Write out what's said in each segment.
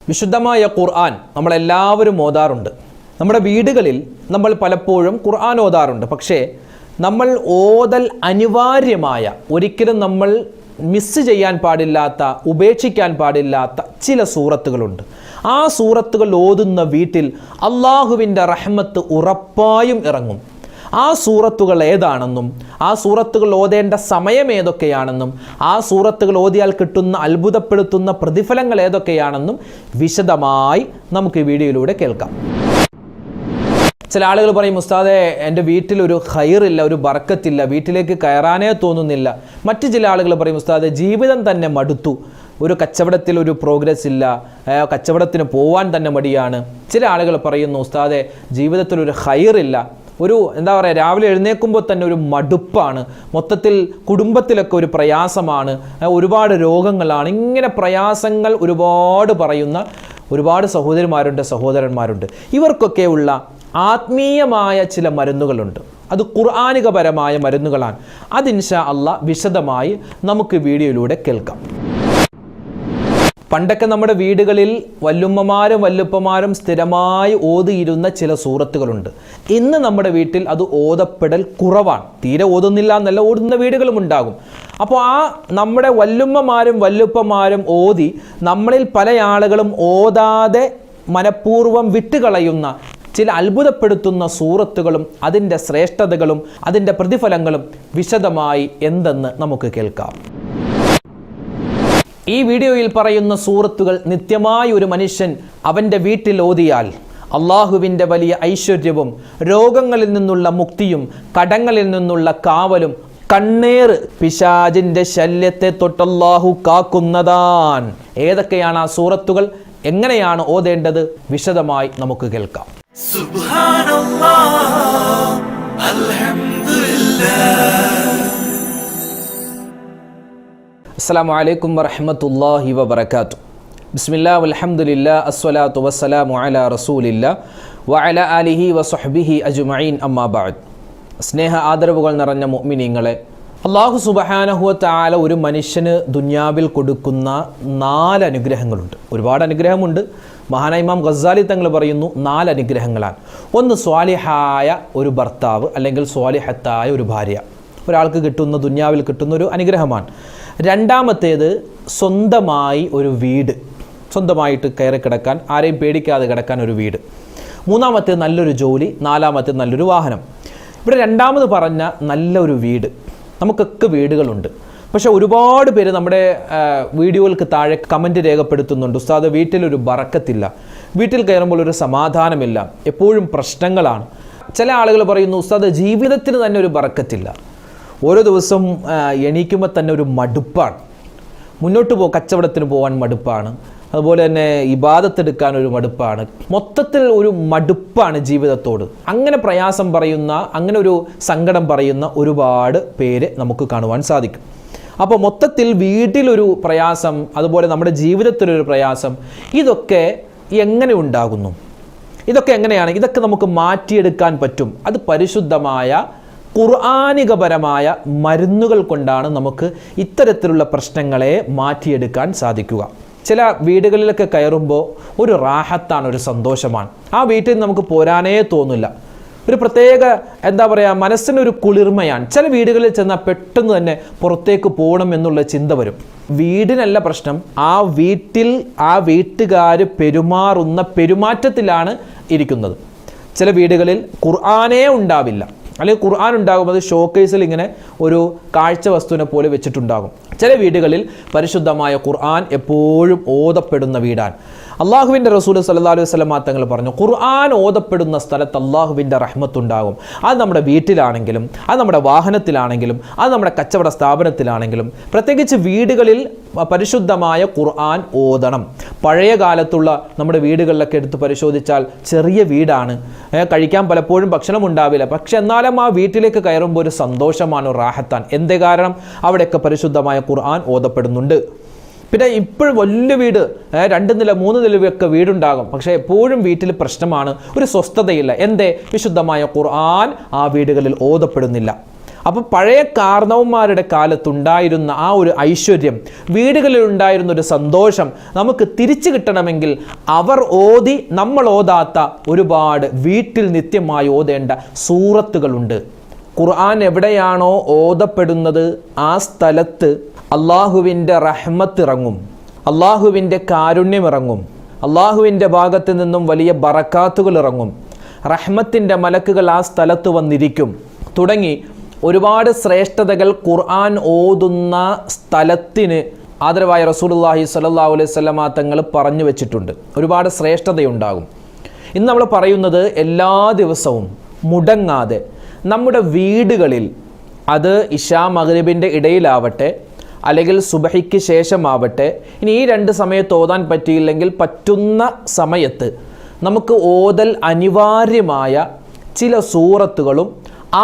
വിശുദ്ധമായ ഖുർആൻ നമ്മളെല്ലാവരും ഓതാറുണ്ട്. നമ്മുടെ വീടുകളിൽ നമ്മൾ പലപ്പോഴും ഖുർആൻ ഓതാറുണ്ട്. പക്ഷേ നമ്മൾ ഓതൽ അനിവാര്യമായ, ഒരിക്കലും നമ്മൾ മിസ് ചെയ്യാൻ പാടില്ലാത്ത, ഉപേക്ഷിക്കാൻ പാടില്ലാത്ത ചില സൂറത്തുകളുണ്ട്. ആ സൂറത്തുകൾ ഓതുന്ന വീട്ടിൽ അള്ളാഹുവിൻ്റെ റഹ്മത്ത് ഉറപ്പായും ഇറങ്ങും. ആ സൂറത്തുകൾ ഏതാണെന്നും ആ സൂറത്തുകൾ ഓതേണ്ട സമയം ഏതൊക്കെയാണെന്നും ആ സൂറത്തുകൾ ഓതിയാൽ കിട്ടുന്ന അത്ഭുതപ്പെടുത്തുന്ന പ്രതിഫലങ്ങൾ ഏതൊക്കെയാണെന്നും വിശദമായി നമുക്ക് ഈ വീഡിയോയിലൂടെ കേൾക്കാം. ചില ആളുകൾ പറയും, ഉസ്താദേ എൻ്റെ വീട്ടിലൊരു ഖൈറില്ല, ഒരു ബർക്കത്തില്ല, വീട്ടിലേക്ക് കയറാനേ തോന്നുന്നില്ല. മറ്റു ചില ആളുകൾ പറയും, ഉസ്താദേ ജീവിതം തന്നെ മടുത്തു, ഒരു കച്ചവടത്തിൽ ഒരു പ്രോഗ്രസ് ഇല്ല, കച്ചവടത്തിന് പോവാൻ തന്നെ മടിയാണ്. ചില ആളുകൾ പറയുന്നു, ഉസ്താദേ ജീവിതത്തിലൊരു ഖൈറില്ല, ഒരു രാവിലെ എഴുന്നേൽക്കുമ്പോൾ തന്നെ ഒരു മടുപ്പാണ്, മൊത്തത്തിൽ കുടുംബത്തിലൊക്കെ ഒരു പ്രയാസമാണ്, ഒരുപാട് രോഗങ്ങളാണ്. ഇങ്ങനെ പ്രയാസങ്ങൾ ഒരുപാട് പറയുന്ന ഒരുപാട് സഹോദരന്മാരുണ്ട്. ഇവർക്കൊക്കെയുള്ള ആത്മീയമായ ചില മരുന്നുകളുണ്ട്. അത് ഖുർആനികപരമായ മരുന്നുകളാണ്. അത് ഇൻഷാ അല്ലാഹ് വിശദമായി നമുക്ക് വീഡിയോയിലൂടെ കേൾക്കാം. പണ്ടൊക്കെ നമ്മുടെ വീടുകളിൽ വല്ലുമ്മമാരും വല്ലുപ്പമാരും സ്ഥിരമായി ഓതിയിരുന്ന ചില സൂറത്തുകളുണ്ട്. ഇന്ന് നമ്മുടെ വീട്ടിൽ അത് ഓതപ്പെടൽ കുറവാണ്. തീരെ ഓതുന്നില്ല എന്നല്ല, ഓടുന്ന വീടുകളും ഉണ്ടാകും. അപ്പോൾ ആ നമ്മുടെ വല്ലുമ്മമാരും വല്ലുപ്പമാരും ഓതി നമ്മളിൽ പല ആളുകളും ഓതാതെ മനഃപൂർവ്വം വിട്ടുകളയുന്ന ചില അത്ഭുതപ്പെടുത്തുന്ന സൂറത്തുകളും അതിൻ്റെ ശ്രേഷ്ഠതകളും അതിൻ്റെ പ്രതിഫലങ്ങളും വിശദമായി എന്തെന്ന് നമുക്ക് കേൾക്കാം. ഈ വീഡിയോയിൽ പറയുന്ന സൂറത്തുകൾ നിത്യമായി ഒരു മനുഷ്യൻ അവൻ്റെ വീട്ടിൽ ഓതിയാൽ അള്ളാഹുവിൻ്റെ വലിയ ഐശ്വര്യവും രോഗങ്ങളിൽ നിന്നുള്ള മുക്തിയും കടങ്ങളിൽ നിന്നുള്ള കാവലും കണ്ണേറ് പിശാചിൻ്റെ ശല്യത്തെ തൊട്ടല്ലാഹു കാക്കുന്നതാൻ. ഏതൊക്കെയാണ് ആ സൂറത്തുകൾ, എങ്ങനെയാണ് ഓതേണ്ടത്, വിശദമായി നമുക്ക് കേൾക്കാം. സുബ്ഹാനല്ലാഹ്, അൽഹംദുലില്ലാഹ്. അസ്സലാമു അലൈക്കും വറഹ്മത്തുള്ളാഹി വബറകാതുഹു. ബിസ്മില്ലാഹി വൽഹംദുലില്ലാഹി അസ്സലാത്തു വസ്സലാമു അലാ റസൂലില്ലാഹി വഅലാ ആലിഹി വസ്വഹ്ബിഹി അജ്മഈൻ, അമ്മാ ബഅദ്. സ്നേഹ ആദരവുകൾ നിറഞ്ഞ മുഅ്മിനീങ്ങളെ, അല്ലാഹു സുബ്ഹാനഹു വ തആല ഒരു മനുഷ്യന് ദുനിയാവിൽ കൊടുക്കുന്ന 4 അനുഗ്രഹങ്ങളുണ്ട്. ഒരുപാട് അനുഗ്രഹമുണ്ട്. മഹാനായ ഇമാം ഗസാലി തങ്ങൾ പറയുന്നു 4 അനുഗ്രഹങ്ങളാണ്. ഒന്ന് സ്വാലിഹായ ഒരു ഭർത്താവ് അല്ലെങ്കിൽ സ്വാലിഹത്തായ ഒരു ഭാര്യ, ഒരാൾക്ക് കിട്ടുന്ന, ദുനിയാവിൽ കിട്ടുന്ന ഒരു അനുഗ്രഹമാണ്. രണ്ടാമത്തേത് സ്വന്തമായി ഒരു വീട്, സ്വന്തമായിട്ട് കയറി കിടക്കാൻ, ആരെയും പേടിക്കാതെ കിടക്കാൻ ഒരു വീട്. മൂന്നാമത്തേത് നല്ലൊരു ജോലി. നാലാമത്തേത് നല്ലൊരു വാഹനം. ഇവിടെ രണ്ടാമത് പറഞ്ഞ നല്ലൊരു വീട്. നമുക്കൊക്കെ വീടുകളുണ്ട്. പക്ഷെ ഒരുപാട് പേര് നമ്മുടെ വീഡിയോകൾക്ക് താഴെ കമൻറ്റ് രേഖപ്പെടുത്തുന്നുണ്ട്, ഉസ്താദ് വീട്ടിലൊരു ബറക്കത്തില്ല, വീട്ടിൽ കയറുമ്പോൾ ഒരു സമാധാനമില്ല, എപ്പോഴും പ്രശ്നങ്ങളാണ്. ചില ആളുകൾ പറയുന്നു, ഉസ്താദ് ജീവിതത്തിന് തന്നെ ഒരു ബറക്കത്തില്ല, ഓരോ ദിവസം എണീക്കുമ്പോൾ തന്നെ ഒരു മടുപ്പാണ്, മുന്നോട്ട് കച്ചവടത്തിന് പോകാൻ മടുപ്പാണ്, അതുപോലെ തന്നെ ഇബാദത്തെടുക്കാൻ ഒരു മടുപ്പാണ്, മൊത്തത്തിൽ ഒരു മടുപ്പാണ് ജീവിതത്തോട്. അങ്ങനെ പ്രയാസം പറയുന്ന, അങ്ങനെ ഒരു സങ്കടം പറയുന്ന ഒരുപാട് പേര് നമുക്ക് കാണുവാൻ സാധിക്കും. അപ്പോൾ മൊത്തത്തിൽ വീട്ടിലൊരു പ്രയാസം, അതുപോലെ നമ്മുടെ ജീവിതത്തിലൊരു പ്രയാസം, ഇതൊക്കെ എങ്ങനെ ഉണ്ടാകുന്നു? ഇതൊക്കെ എങ്ങനെയാണ്? ഇതൊക്കെ നമുക്ക് മാറ്റിയെടുക്കാൻ പറ്റും. അത് പരിശുദ്ധമായ ഖുർആനികപരമായ മരുന്നുകൾ കൊണ്ടാണ് നമുക്ക് ഇത്തരത്തിലുള്ള പ്രശ്നങ്ങളെ മാറ്റിയെടുക്കാൻ സാധിക്കുക. ചില വീടുകളിലൊക്കെ കയറുമ്പോൾ ഒരു റാഹത്താണ്, ഒരു സന്തോഷമാണ്. ആ വീട്ടിൽ നമുക്ക് പോരാനേ തോന്നില്ല. ഒരു പ്രത്യേക മനസ്സിനൊരു കുളിർമയാണ്. ചില വീടുകളിൽ ചെന്നാൽ പെട്ടെന്ന് തന്നെ പുറത്തേക്ക് പോകണം എന്നുള്ള ചിന്ത വരും. വീടിനല്ല പ്രശ്നം, ആ വീട്ടിൽ ആ വീട്ടുകാർ പെരുമാറുന്ന പെരുമാറ്റത്തിലാണ് ഇരിക്കുന്നത്. ചില വീടുകളിൽ ഖുർആനേ ഉണ്ടാവില്ല, അല്ലെങ്കിൽ ഖുർആൻ ഉണ്ടാകും, അത് ഷോക്കേസിൽ ഇങ്ങനെ ഒരു കാഴ്ച വസ്തുവിനെ പോലെ വെച്ചിട്ടുണ്ടാകും. ചില വീടുകളിൽ പരിശുദ്ധമായ ഖുർആൻ എപ്പോഴും ഓതപ്പെടുന്ന വീടാണ്. അള്ളാഹുവിൻ്റെ റസൂൽ സല്ലല്ലാഹു അലൈഹി വസല്ലം തങ്ങൾ പറഞ്ഞു, ഖുർആൻ ഓതപ്പെടുന്ന സ്ഥലത്ത് അള്ളാഹുവിൻ്റെ റഹ്മത്തുണ്ടാകും. അത് നമ്മുടെ വീട്ടിലാണെങ്കിലും, അത് നമ്മുടെ വാഹനത്തിലാണെങ്കിലും, അത് നമ്മുടെ കച്ചവട സ്ഥാപനത്തിലാണെങ്കിലും, പ്രത്യേകിച്ച് വീടുകളിൽ പരിശുദ്ധമായ ഖുർആൻ ഓതണം. പഴയ കാലത്തുള്ള നമ്മുടെ വീടുകളിലൊക്കെ എടുത്ത് പരിശോധിച്ചാൽ ചെറിയ വീടാണ്, കഴിക്കാൻ പലപ്പോഴും ഭക്ഷണം ഉണ്ടാവില്ല. പക്ഷെ എന്നാലും ആ വീട്ടിലേക്ക് കയറുമ്പോൾ ഒരു സന്തോഷമാണ്, റാഹത്താൻ. എന്തേ കാരണം? അവിടെയൊക്കെ പരിശുദ്ധമായ ഖുർആൻ ഓതപ്പെടുന്നുണ്ട്. പിന്നെ ഇപ്പോഴും വലിയ വീട്, 2 നില 3 നിലയൊക്കെ വീടുണ്ടാകും. പക്ഷേ എപ്പോഴും വീട്ടിൽ പ്രശ്നമാണ്, ഒരു സ്വസ്ഥതയില്ല. എന്തേ? വിശുദ്ധമായ ഖുർആൻ ആ വീടുകളിൽ ഓതപ്പെടുന്നില്ല. അപ്പോൾ പഴയ കാരണവന്മാരുടെ കാലത്തുണ്ടായിരുന്ന ആ ഒരു ഐശ്വര്യം, വീടുകളിൽ ഉണ്ടായിരുന്ന ഒരു സന്തോഷം നമുക്ക് തിരിച്ചു കിട്ടണമെങ്കിൽ അവർ ഓതി നമ്മൾ ഓതാത്ത ഒരുപാട് വീട്ടിൽ നിത്യമായി ഓതേണ്ട സൂറത്തുകളുണ്ട്. ഖുർആൻ എവിടെയാണോ ഓതപ്പെടുന്നത് ആ സ്ഥലത്ത് അള്ളാഹുവിൻ്റെ റഹ്മത്ത് ഇറങ്ങും, അള്ളാഹുവിൻ്റെ കാരുണ്യം ഇറങ്ങും, അള്ളാഹുവിൻ്റെ ഭാഗത്ത് നിന്നും വലിയ ബറക്കാത്തുകൾ ഇറങ്ങും, റഹ്മത്തിൻ്റെ മലക്കുകൾ ആ സ്ഥലത്ത് വന്നിരിക്കും തുടങ്ങി ഒരുപാട് ശ്രേഷ്ഠതകൾ ഖുർആൻ ഓതുന്ന സ്ഥലത്തിന് ആദരവായ റസൂലുള്ളാഹി സ്വല്ലല്ലാഹു അലൈഹി വസല്ലമ തങ്ങൾ പറഞ്ഞു വെച്ചിട്ടുണ്ട്. ഒരുപാട് ശ്രേഷ്ഠതയുണ്ടാകും. ഇന്ന് നമ്മൾ പറയുന്നത് എല്ലാ ദിവസവും മുടങ്ങാതെ നമ്മുടെ വീടുകളിൽ, അത് ഇശാ മഗ്രിബിൻ്റെ ഇടയിലാവട്ടെ അല്ലെങ്കിൽ സുബഹിക്ക് ശേഷമാവട്ടെ, ഇനി ഈ രണ്ട് സമയത്ത് ഓതാൻ പറ്റിയില്ലെങ്കിൽ പറ്റുന്ന സമയത്ത് നമുക്ക് ഓതൽ അനിവാര്യമായ ചില സൂറത്തുകളും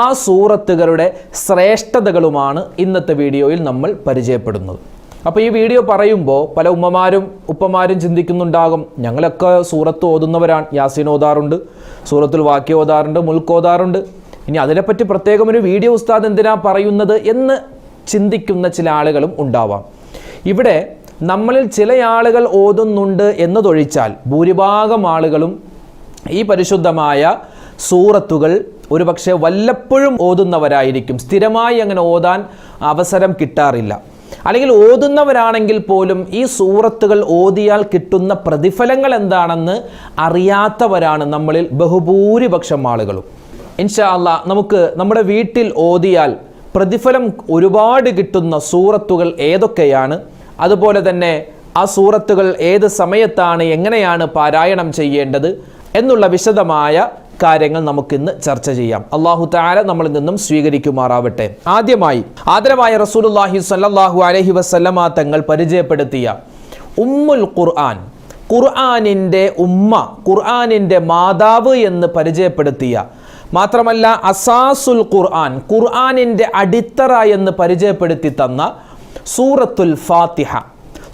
ആ സൂറത്തുകളുടെ ശ്രേഷ്ഠതകളുമാണ് ഇന്നത്തെ വീഡിയോയിൽ നമ്മൾ പരിചയപ്പെടുന്നത്. അപ്പോൾ ഈ വീഡിയോ പറയുമ്പോൾ പല ഉമ്മമാരും ഉപ്പമാരും ചിന്തിക്കുന്നുണ്ടാകും, ഞങ്ങളൊക്കെ സൂറത്ത് ഓതുന്നവരാണ്, യാസീൻ ഓതാറുണ്ട്, സൂറത്തുൽ വാഖിയ ഓതാറുണ്ട്, മുൽക്ക് ഓതാറുണ്ട്, ഇനി അതിനെപ്പറ്റി പ്രത്യേകം ഒരു വീഡിയോ ഉസ്താദ് എന്തിനാ പറയുന്നത് എന്ന് ചിന്തിക്കുന്ന ചില ആളുകളും ഉണ്ടാവാം. ഇവിടെ നമ്മളിൽ ചില ആളുകൾ ഓതുന്നുണ്ട് എന്നതൊഴിച്ചാൽ ഭൂരിഭാഗം ആളുകളും ഈ പരിശുദ്ധമായ സൂറത്തുകൾ ഒരുപക്ഷെ വല്ലപ്പോഴും ഓതുന്നവരായിരിക്കും. സ്ഥിരമായി അങ്ങനെ ഓതാൻ അവസരം കിട്ടാറില്ല. അല്ലെങ്കിൽ ഓതുന്നവരാണെങ്കിൽ പോലും ഈ സൂറത്തുകൾ ഓതിയാൽ കിട്ടുന്ന പ്രതിഫലങ്ങൾ എന്താണെന്ന് അറിയാത്തവരാണ് നമ്മളിൽ ബഹുഭൂരിപക്ഷം ആളുകളും. ഇൻഷാ അല്ലാഹ് നമുക്ക് നമ്മുടെ വീട്ടിൽ ഓതിയാൽ പ്രതിഫലം ഒരുപാട് കിട്ടുന്ന സൂറത്തുകൾ ഏതൊക്കെയാണ്, അതുപോലെ തന്നെ ആ സൂറത്തുകൾ ഏത് സമയത്താണ്, എങ്ങനെയാണ് പാരായണം ചെയ്യേണ്ടത് എന്നുള്ള വിശദമായ കാര്യങ്ങൾ നമുക്കിന്ന് ചർച്ച ചെയ്യാം. അല്ലാഹു തആല നമ്മളിൽ നിന്നും സ്വീകരിക്കുമാറാവട്ടെ. ആദ്യമായി ആദരവായ റസൂലുള്ളാഹി സ്വല്ലല്ലാഹു അലൈഹി വസല്ലമ തങ്ങൾ പരിചയപ്പെടുത്തിയ ഉമ്മുൽ ഖുർആൻ, ഖുർആനിൻ്റെ ഉമ്മ, ഖുർആനിൻ്റെ മാതാവ് എന്ന് പരിചയപ്പെടുത്തിയ, മാത്രമല്ല അസാസുൽ ഖുർആൻ, ഖുർആനിൻ്റെ അടിത്തറ എന്ന് പരിചയപ്പെടുത്തി തന്ന സൂറത്തുൽ ഫാത്തിഹ.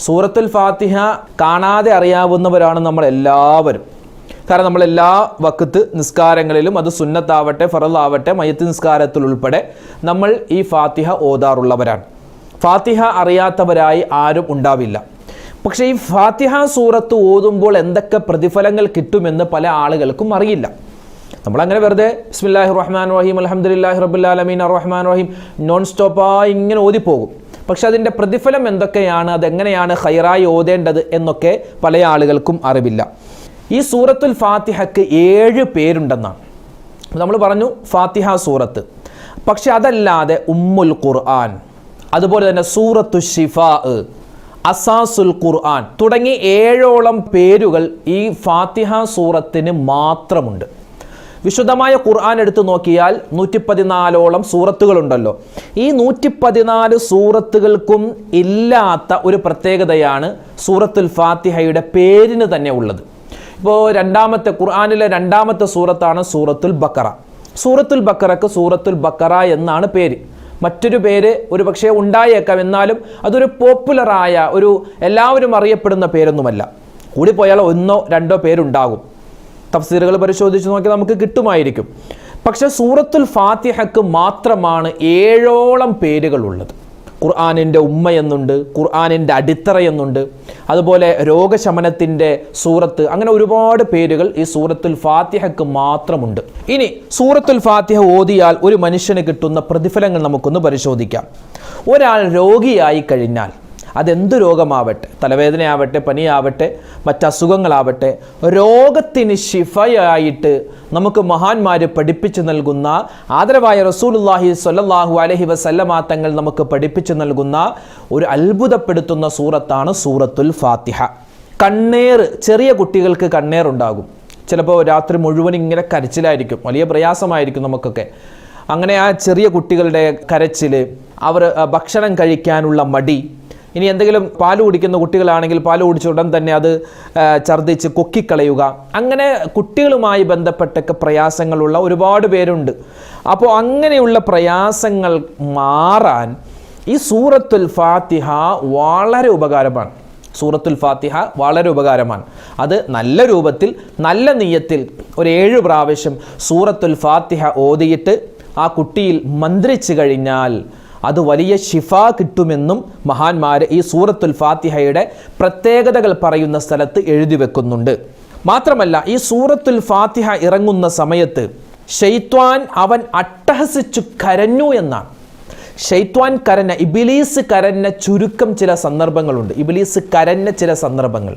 സൂറത്തുൽ ഫാത്തിഹ കാണാതെ അറിയാവുന്നവരാണ് നമ്മളെല്ലാവരും. കാരണം നമ്മളെല്ലാ വഖത്ത് നിസ്കാരങ്ങളിലും, അത് സുന്നത്താവട്ടെ ഫറളാവട്ടെ മയ്യത്ത് നിസ്കാരത്തിൽ ഉൾപ്പെടെ നമ്മൾ ഈ ഫാത്തിഹ ഓതാറുള്ളവരാണ്. ഫാത്തിഹ അറിയാത്തവരായി ആരും ഉണ്ടാവില്ല. പക്ഷേ ഈ ഫാത്തിഹ സൂറത്ത് ഓതുമ്പോൾ എന്തൊക്കെ പ്രതിഫലങ്ങൾ കിട്ടുമെന്ന് പല ആളുകൾക്കും അറിയില്ല. നമ്മളങ്ങനെ വെറുതെ ബിസ്മില്ലാഹിർ റഹ്മാനിർ റഹീം അൽഹംദുലില്ലാഹി റബ്ബിൽ ആലമീൻ അർറഹ്മാൻ റഹീം നോൺ സ്റ്റോപ്പായി ഇങ്ങനെ ഓതിപ്പോകും. പക്ഷെ അതിൻ്റെ പ്രതിഫലം എന്തൊക്കെയാണ്, അതെങ്ങനെയാണ് ഖൈറായി ഓതേണ്ടത് എന്നൊക്കെ പല ആളുകൾക്കും അറിവില്ല. ഈ സൂറത്തുൽ ഫാത്തിഹയ്ക്ക് 7 പേരുണ്ടെന്നാണ് നമ്മൾ പറഞ്ഞു, ഫാത്തിഹ സൂറത്ത്. പക്ഷെ അതല്ലാതെ ഉമ്മുൽ ഖുർആൻ, അതുപോലെ തന്നെ സൂറത്തു ശിഫാ, അസാസുൽ ഖുർആൻ തുടങ്ങി 7ഓളം പേരുകൾ ഈ ഫാത്തിഹ സൂറത്തിന് മാത്രമുണ്ട്. വിശുദ്ധമായ ഖുർആൻ എടുത്തു നോക്കിയാൽ 114ഓളം സൂറത്തുകളുണ്ടല്ലോ. ഈ 114 സൂറത്തുകൾക്കും ഇല്ലാത്ത ഒരു പ്രത്യേകതയാണ് സൂറത്തുൽ ഫാത്തിഹയുടെ പേരിന് തന്നെ ഉള്ളത്. ഇപ്പോൾ ഖുർആനിലെ രണ്ടാമത്തെ സൂറത്താണ് സൂറത്തുൽ ബഖറ. സൂറത്തുൽ ബഖറക്ക് സൂറത്തുൽ ബഖറ എന്നാണ് പേര്. മറ്റൊരു പേര് ഒരു പക്ഷേ ഉണ്ടായേക്കാം, എന്നാലും അതൊരു പോപ്പുലറായ, ഒരു എല്ലാവരും അറിയപ്പെടുന്ന പേരൊന്നുമല്ല. കൂടിപ്പോയാൽ 1ഓ 2ഓ പേരുണ്ടാകും. തഫ്സീറുകൾ പരിശോധിച്ച് നോക്കി നമുക്ക് കിട്ടുമായിരിക്കും. പക്ഷെ സൂറത്തുൽ ഫാത്തിഹയ്ക്ക് മാത്രമാണ് 7ഓളം പേരുകളുള്ളത്. ഖുർആനിൻ്റെ ഉമ്മ എന്നുണ്ട്, ഖുർആനിൻ്റെ അടിത്തറ എന്നുണ്ട്, അതുപോലെ രോഗശമനത്തിൻ്റെ സൂറത്ത്, അങ്ങനെ ഒരുപാട് പേരുകൾ ഈ സൂറത്തുൽ ഫാത്തിഹയ്ക്ക് മാത്രമുണ്ട്. ഇനി സൂറത്തുൽ ഫാത്തിഹ ഓതിയാൽ ഒരു മനുഷ്യന് കിട്ടുന്ന പ്രതിഫലങ്ങൾ നമുക്കൊന്ന് പരിശോധിക്കാം. ഒരാൾ രോഗിയായി കഴിഞ്ഞാൽ, അതെന്ത് രോഗമാവട്ടെ, തലവേദനയാവട്ടെ, പനിയാവട്ടെ, മറ്റസുഖങ്ങളാവട്ടെ, രോഗത്തിന് ശിഫയായിട്ട് നമുക്ക് മഹാന്മാർ പഠിപ്പിച്ചു നൽകുന്ന, ആദരവായ റസൂലുള്ളാഹി സ്വല്ലല്ലാഹു അലൈഹി വസല്ലമ തങ്ങൾ നമുക്ക് പഠിപ്പിച്ചു നൽകുന്ന ഒരു അത്ഭുതപ്പെടുത്തുന്ന സൂറത്താണ് സൂറത്തുൽ ഫാത്തിഹ. കണ്ണേർ, ചെറിയ കുട്ടികൾക്ക് കണ്ണേറുണ്ടാകും. ചിലപ്പോൾ രാത്രി മുഴുവൻ ഇങ്ങനെ കരച്ചിലായിരിക്കും, വലിയ പ്രയാസമായിരിക്കും നമുക്കൊക്കെ. അങ്ങനെ ആ ചെറിയ കുട്ടികളുടെ കരച്ചിൽ, അവർ ഭക്ഷണം കഴിക്കാനുള്ള മടി, ഇനി എന്തെങ്കിലും പാല് കുടിക്കുന്ന കുട്ടികളാണെങ്കിൽ പാല് കുടിച്ച ഉടൻ തന്നെ അത് ഛർദ്ദിച്ച് കൊക്കിക്കളയുക, അങ്ങനെ കുട്ടികളുമായി ബന്ധപ്പെട്ടൊക്കെ പ്രയാസങ്ങളുള്ള ഒരുപാട് പേരുണ്ട്. അപ്പോൾ അങ്ങനെയുള്ള പ്രയാസങ്ങൾ മാറാൻ ഈ സൂറത്തുൽ ഫാത്തിഹ വളരെ ഉപകാരമാണ്. സൂറത്തുൽ ഫാത്തിഹ വളരെ ഉപകാരമാണ്. അത് നല്ല രൂപത്തിൽ, നല്ല നിയ്യത്തിൽ ഒരു 7 പ്രാവശ്യം സൂറത്തുൽ ഫാത്തിഹ ഓതിയിട്ട് ആ കുട്ടിയിൽ മന്ത്രിച്ചു കഴിഞ്ഞാൽ അത് വലിയ ശിഫ കിട്ടുമെന്നും മഹാന്മാർ ഈ സൂറത്തുൽ ഫാത്തിഹയുടെ പ്രത്യേകതകൾ പറയുന്ന സ്ഥലത്ത് എഴുതി വെക്കുന്നുണ്ട്. മാത്രമല്ല ഈ സൂറത്തുൽ ഫാത്തിഹ ഇറങ്ങുന്ന സമയത്ത് ശൈത്വാൻ അവൻ അട്ടഹസിച്ചു കരഞ്ഞു എന്നാണ്. ശൈത്വാൻ കരഞ്ഞ, ഇബ്ലീസ് കരഞ്ഞ ചുരുക്കം ചില സന്ദർഭങ്ങളുണ്ട്. ഇബ്ലീസ് കരഞ്ഞ ചില സന്ദർഭങ്ങൾ,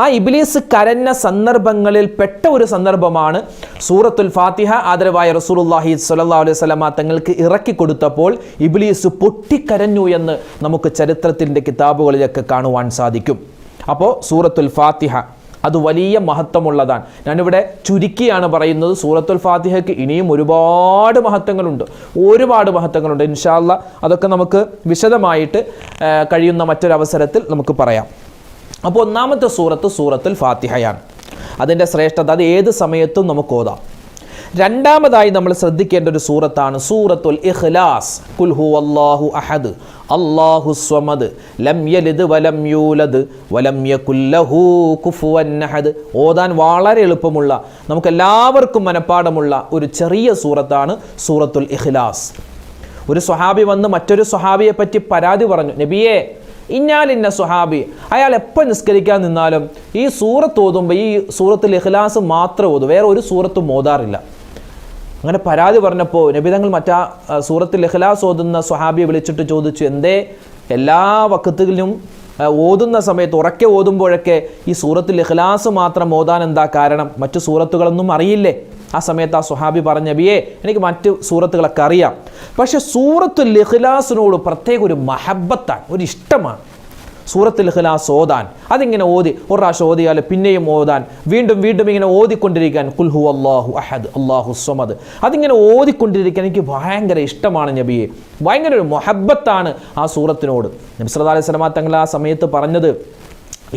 ആ ഇബ്ലീസ് കരഞ്ഞ സന്ദർഭങ്ങളിൽ പെട്ട ഒരു സന്ദർഭമാണ് സൂറത്തുൽ ഫാത്തിഹ ആദരവായ റസൂലുള്ളാഹി സ്വല്ലല്ലാഹു അലൈഹി വസല്ലമ തങ്ങൾക്ക് ഇറക്കി കൊടുത്തപ്പോൾ ഇബ്ലീസ് പൊട്ടിക്കരഞ്ഞു എന്ന് നമുക്ക് ചരിത്രത്തിൻ്റെ കിതാബുകളിലൊക്കെ കാണുവാൻ സാധിക്കും. അപ്പോൾ സൂറത്തുൽ ഫാത്തിഹ അത് വലിയ മഹത്വമുള്ളതാണ്. ഞാനിവിടെ ചുരുക്കിയാണ് പറയുന്നത്. സൂറത്തുൽ ഫാത്തിഹയ്ക്ക് ഇനിയും ഒരുപാട് മഹത്വങ്ങളുണ്ട്. ഇൻഷാ അല്ലാഹ് അതൊക്കെ നമുക്ക് വിശദമായിട്ട് കഴിയുന്ന മറ്റൊരവസരത്തിൽ നമുക്ക് പറയാം. അപ്പോൾ ഒന്നാമത്തെ സൂറത്തുൽ ഫാത്തിഹയാണ്. അതിൻ്റെ ശ്രേഷ്ഠത അത് ഏത് സമയത്തും നമുക്ക് ഓതാം. രണ്ടാമതായി നമ്മൾ ശ്രദ്ധിക്കേണ്ട ഒരു സൂറത്താണ് സൂറത്തുൽ ഇഖ്ലാസ്. ഖുൽ ഹുവല്ലാഹു അഹദ് അല്ലാഹു സ്വമദ് ലം യലിദ് വലം യൂലദ് വലം യകുൽ ലഹു കുഫുവൻ അഹദ്. ഓതാൻ വളരെ എളുപ്പമുള്ള, നമുക്കെല്ലാവർക്കും മനഃപ്പാടമുള്ള ഒരു ചെറിയ സൂറത്താണ് സൂറത്തുൽ ഇഖ്ലാസ്. ഒരു സ്വഹാബി വന്ന് മറ്റൊരു സ്വഹാബിയെ പറ്റി പരാതി പറഞ്ഞു, നബിയേ ഇന്ന സ്വഹാബി, അയാൾ എപ്പോൾ നിസ്കരിക്കാൻ നിന്നാലും ഈ സൂറത്ത് ഓതുമ്പോൾ ഈ സൂറത്തുൽ ഇഖ്ലാസ് മാത്രം ഓതും, വേറെ ഒരു സൂറത്തും ഓതാറില്ല. അങ്ങനെ പരാതി പറഞ്ഞപ്പോൾ നബി തങ്ങൾ മറ്റാ സൂറത്തുൽ ഇഖ്ലാസ് ഓതുന്ന സ്വഹാബിയെ വിളിച്ചിട്ട് ചോദിച്ചു, എന്തേ എല്ലാ വഖത്തിലും ഓതുന്ന സമയത്ത് ഉറക്കെ ഓതുമ്പോഴൊക്കെ ഈ സൂറത്തുൽ ഇഖ്ലാസ് മാത്രം ഓതാൻ എന്താ കാരണം? മറ്റു സൂറത്തുകളൊന്നും അറിയില്ലേ? ആ സമയത്ത് ആ സ്വഹാബി പറഞ്ഞ, നബിയേ എനിക്ക് മറ്റു സൂറത്തുകളൊക്കെ അറിയാം, പക്ഷെ സൂറത്തുൽ ഇഖ്ലാസിനോട് പ്രത്യേക ഒരു മഹബത്താണ്, ഒരു ഇഷ്ടമാണ് സൂറത്തുൽ ഇഖ്ലാസ് ഓതാൻ. അതിങ്ങനെ ഓതി ഒരു പ്രാവശ്യം ഓതിയാൽ പിന്നെയും ഓതാൻ, വീണ്ടും വീണ്ടും ഇങ്ങനെ ഓതിക്കൊണ്ടിരിക്കാൻ. ഖുൽ ഹുവല്ലാഹു അഹദ് അല്ലാഹു സ്വമദ്, അതിങ്ങനെ ഓതിക്കൊണ്ടിരിക്കാൻ എനിക്ക് ഭയങ്കര ഇഷ്ടമാണ് നബിയെ, ഭയങ്കര ഒരു മൊഹബത്താണ് ആ സൂറത്തിനോട്. നബി സല്ലല്ലാഹു അലൈഹി വസല്ലം തങ്ങൾ ആ സമയത്ത് പറഞ്ഞത്,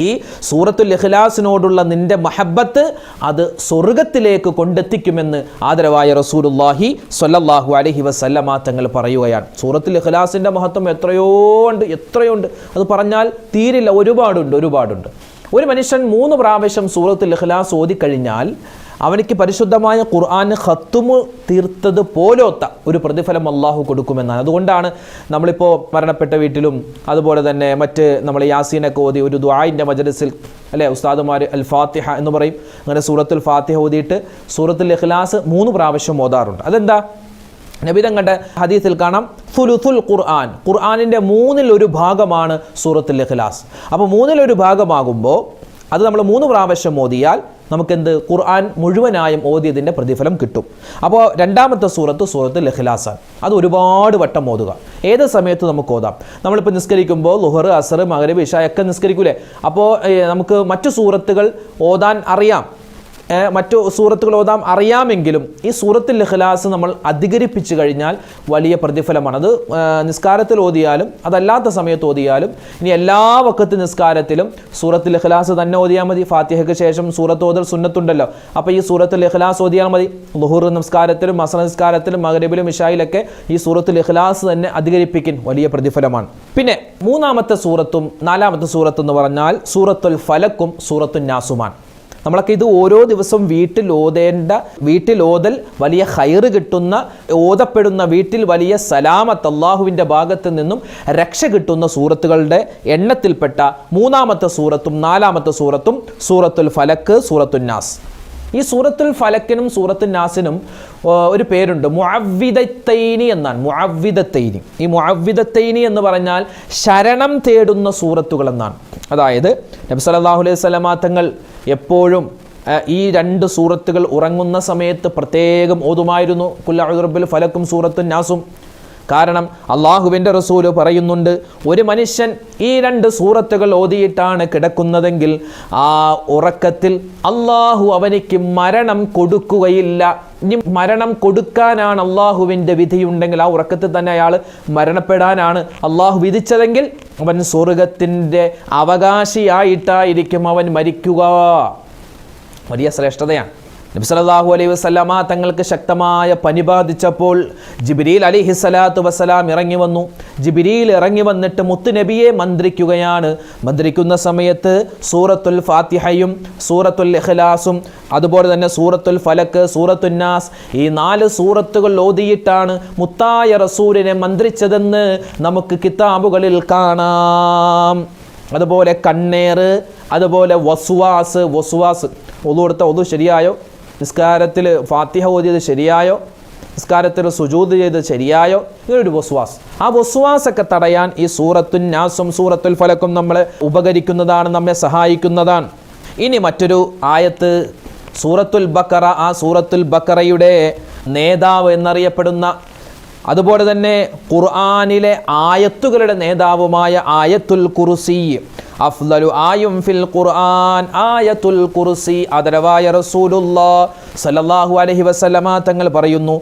ഈ സൂറത്തുൽ ഇഖ്ലാസിനോടുള്ള നിന്റെ മഹബത്ത് അത് സ്വർഗത്തിലേക്ക് കൊണ്ടെത്തിക്കുമെന്ന് ആദരവായ റസൂലുള്ളാഹി സ്വല്ലല്ലാഹു അലൈഹി വസല്ലമ തങ്ങൾ പറയുകയാണ്. സൂറത്തുൽ ഇഖ്ലാസിൻ്റെ മഹത്വം എത്രയുണ്ട്, അത് പറഞ്ഞാൽ തീരില്ല. ഒരുപാടുണ്ട്. ഒരു മനുഷ്യൻ 3 പ്രാവശ്യം സൂറത്തുൽ ഇഖ്ലാസ് ഓതിക്കഴിഞ്ഞാൽ അവനിക്ക് പരിശുദ്ധമായ ഖുർആന് ഖത്തുമ് തീർത്തത് പോലൊത്ത ഒരു പ്രതിഫലം അള്ളാഹു കൊടുക്കുമെന്നാണ്. അതുകൊണ്ടാണ് നമ്മളിപ്പോൾ മരണപ്പെട്ട വീട്ടിലും അതുപോലെ തന്നെ മറ്റ് നമ്മൾ യാസീനൊക്കെ ഓതി ഒരു ദുആഇൻ്റെ മജ്ലിസിൽ അല്ലേ ഉസ്താദുമാർ അൽ ഫാത്തിഹ എന്ന് പറയും. അങ്ങനെ സൂറത്തുൽ ഫാത്തിഹ ഓതിയിട്ട് സൂറത്തുൽ ഇഖ്ലാസ് 3 പ്രാവശ്യം ഓതാറുണ്ട്. അതെന്താ? നബി തങ്ങളുടെ ഹദീസിൽ കാണാം, സുലുസുൽ ഖുർആനിൻ്റെ 1/3 ഭാഗമാണ് സൂറത്തുൽ ഇഖ്ലാസ്. അപ്പോൾ 1/3 ഭാഗമാകുമ്പോൾ അത് നമ്മൾ 3 പ്രാവശ്യം ഓതിയാൽ നമുക്കെന്ത്? ഖുർആൻ മുഴുവനായും ഓതിയതിൻ്റെ പ്രതിഫലം കിട്ടും. അപ്പോൾ രണ്ടാമത്തെ സൂറത്തുൽ ഇഖ്ലാസാണ്. അത് ഒരുപാട് വട്ടം ഓതുക, ഏത് സമയത്ത് നമുക്ക് ഓതാം. നമ്മളിപ്പോൾ നിസ്കരിക്കുമ്പോൾ ളുഹർ, അസർ, മഗ്രിബ്, ഇശാ ഒക്കെ നിസ്കരിക്കൂലേ? അപ്പോൾ നമുക്ക് മറ്റു സൂറത്തുകൾ ഓതാൻ അറിയാം, മറ്റു സൂറത്തുകൾ ഓതാം അറിയാമെങ്കിലും ഈ സൂറത്തുൽ ഇഖ്ലാസ് നമ്മൾ അധികരിപ്പിച്ചു കഴിഞ്ഞാൽ വലിയ പ്രതിഫലമാണ്. അത് നിസ്കാരത്തിൽ ഓതിയാലും അതല്ലാത്ത സമയത്ത് ഓതിയാലും, ഇനി എല്ലാ വഖത്ത് നിസ്കാരത്തിലും സൂറത്തുൽ ഇഖ്ലാസ് തന്നെ ഓതിയാൽ മതി. ഫാത്തിഹയ്ക്ക് ശേഷം സൂറത്ത് ഓതൽ സുന്നത്തുണ്ടല്ലോ, അപ്പോൾ ഈ സൂറത്തുൽ ഇഖ്ലാസ് ഓതിയാൽ മതി. ളുഹൂർ നിസ്കാരത്തിലും അസ്ർ നിസ്കാരത്തിലും മഗ്രിബിലും ഇശായിലൊക്കെ ഈ സൂറത്തുൽ ഇഖ്ലാസ് തന്നെ അധികരിപ്പിക്കാൻ വലിയ പ്രതിഫലമാണ്. പിന്നെ 3-ാമത്തെ സൂറത്തും 4-ാമത്തെ സൂറത്ത് എന്ന് പറഞ്ഞാൽ സൂറത്തുൽ ഫലക്കും സൂറത്തുൻ നാസുമാണ്. നമ്മളൊക്കെ ഇത് ഓരോ ദിവസവും വീട്ടിൽ ഓതൽ വലിയ ഖൈറ് കിട്ടുന്ന, ഓതപ്പെടുന്ന വീട്ടിൽ വലിയ സലാമത്ത് അള്ളാഹുവിൻ്റെ ഭാഗത്ത് നിന്നും രക്ഷ കിട്ടുന്ന സൂറത്തുകളുടെ എണ്ണത്തിൽപ്പെട്ട 3-ാമത്തെ സൂറത്തും 4-ാമത്തെ സൂറത്തും സൂറത്തുൽ ഫലക്ക്, സൂറത്തുൻ നാസ്. ഈ സൂറത്തുൽ ഫലക്കിനും സൂറത്തുൻ നാസിനും ഒരു പേരുണ്ട്, മുഅവ്വിദത്തൈനി എന്നാണ്. മുഅവ്വിദത്തൈനി, ഈ മുഅവ്വിദത്തൈനി എന്ന് പറഞ്ഞാൽ ശരണം തേടുന്ന സൂറത്തുകൾ എന്നാണ്. അതായത് നബി സല്ലല്ലാഹു അലൈഹി വസല്ലമ തങ്ങൾ എപ്പോഴും ഈ 2 സൂറത്തുകൾ ഉറങ്ങുന്ന സമയത്ത് പ്രത്യേകം ഓതുമായിരുന്നു, ഖുൽ അഊദു ബിറബ്ബിൽ ഫലക്കും സൂറത്തുൻ നാസും. കാരണം അള്ളാഹുവിൻ്റെ റസൂല് പറയുന്നുണ്ട്, ഒരു മനുഷ്യൻ ഈ 2 സൂറത്തുകൾ ഓതിയിട്ടാണ് കിടക്കുന്നതെങ്കിൽ ആ ഉറക്കത്തിൽ അള്ളാഹു അവനിക്ക് മരണം കൊടുക്കുകയില്ല. ഇനി മരണം കൊടുക്കാനാണ് അള്ളാഹുവിൻ്റെ വിധിയുണ്ടെങ്കിൽ, ആ ഉറക്കത്തിൽ തന്നെ അയാൾ മരണപ്പെടാനാണ് അള്ളാഹു വിധിച്ചതെങ്കിൽ അവൻ സ്വർഗത്തിൻ്റെ അവകാശിയായിട്ടായിരിക്കും അവൻ മരിക്കുക. വലിയ ശ്രേഷ്ഠതയാണ്. നബി സല്ലല്ലാഹു അലൈഹി വസല്ലമ തങ്ങൾക്ക് ശക്തമായ പനി ബാധിച്ചപ്പോൾ ജിബ്രീൽ അലൈഹിസ്സലാത്തു വസ്സലാം ഇറങ്ങി വന്നു. ജിബ്രീൽ ഇറങ്ങി വന്നിട്ട് മുത്തുനബിയെ മന്ത്രിക്കുകയാണ്. മന്ത്രിക്കുന്ന സമയത്ത് സൂറത്തുൽ ഫാത്തിഹയും സൂറത്തുൽ ഇഖ്ലാസും അതുപോലെ തന്നെ സൂറത്തുൽ ഫലക്ക്, സൂറത്തുൻ നാസ്, ഈ 4 സൂറത്തുകൾ ഓതിയിട്ടാണ് മുത്തായ റസൂലിനെ മന്ത്രിച്ചതെന്ന് നമുക്ക് കിതാബുകളിൽ കാണാം. അതുപോലെ കണ്ണേറ്, അതുപോലെ വസ്വാസ്. ഒളു കൊടുത്ത ഒളു ശരിയായോ? നിസ്കാരത്തിൽ ഫാത്തിഹ ഓതിയത് ശരിയായോ? നിസ്കാരത്തിൽ സുജൂദ് ചെയ്തത് ശരിയായോ? ഇങ്ങനൊരു വസ്വാസ്. ആ വസ്വാസൊക്കെ തടയാൻ ഈ സൂറത്തുൻ നാസും സൂറത്തുൽ ഫലക്കും നമ്മളെ ഉപകരിക്കുന്നതാണ്, നമ്മെ സഹായിക്കുന്നതാണ്. ഇനി മറ്റൊരു ആയത്ത് സൂറത്തുൽ ബഖറ. ആ സൂറത്തുൽ ബഖറയുടെ നേതാവ് എന്നറിയപ്പെടുന്ന, അതുപോലെ തന്നെ ഖുർആനിലെ ആയത്തുകളുടെ നേതാവുമായ ആയത്തുൽ കുർസി, അഫ്ളലു ആയും ഫിൽ ഖുർആൻ ആയത്തുൽ കുർസി. ആദരവായ റസൂലുള്ളാഹി സ്വല്ലല്ലാഹു അലൈഹി വസല്ലമ തങ്ങൾ പറയുന്നു,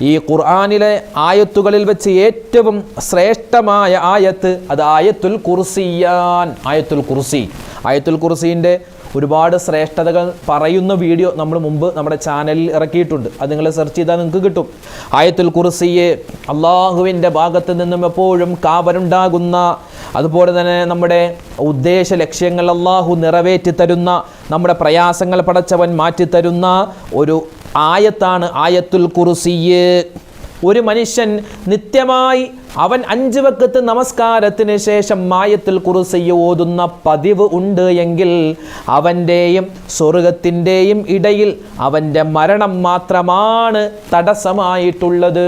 ഈ ഖുർആനിലെ ആയത്തുകളിൽ വെച്ച് ഏറ്റവും ശ്രേഷ്ഠമായ ആയത്ത് അത് ആയത്തുൽ കുർസിയാൻ. ആയത്തുൽ കുർസിൻ്റെ ഒരുപാട് ശ്രേഷ്ഠതകൾ പറയുന്ന വീഡിയോ നമ്മൾ മുമ്പ് നമ്മുടെ ചാനലിൽ ഇറക്കിയിട്ടുണ്ട്. അത് നിങ്ങൾ സെർച്ച് ചെയ്താൽ നിങ്ങൾക്ക് കിട്ടും. ആയത്തുൽ കുർസിയെ അള്ളാഹുവിൻ്റെ ഭാഗത്ത് നിന്നും എപ്പോഴും കാവലുണ്ടാകുന്ന, അതുപോലെ തന്നെ നമ്മുടെ ഉദ്ദേശ ലക്ഷ്യങ്ങൾ അള്ളാഹു നിറവേറ്റി തരുന്ന, നമ്മുടെ പ്രയാസങ്ങൾ പടച്ചവൻ മാറ്റിത്തരുന്ന ഒരു ആയത്താണ് ആയത്തുൽ കുർസിയ്. ഒരു മനുഷ്യൻ നിത്യമായി അവൻ 5 വഖ്ത് നമസ്കാരത്തിന് ശേഷം ആയത്തുൽ കുർസി ഓതുന്ന പതിവ് ഉണ്ട് എങ്കിൽ അവൻ്റെയും സ്വർഗത്തിൻ്റെയും ഇടയിൽ അവൻ്റെ മരണം മാത്രമാണ് തടസ്സമായിട്ടുള്ളത്.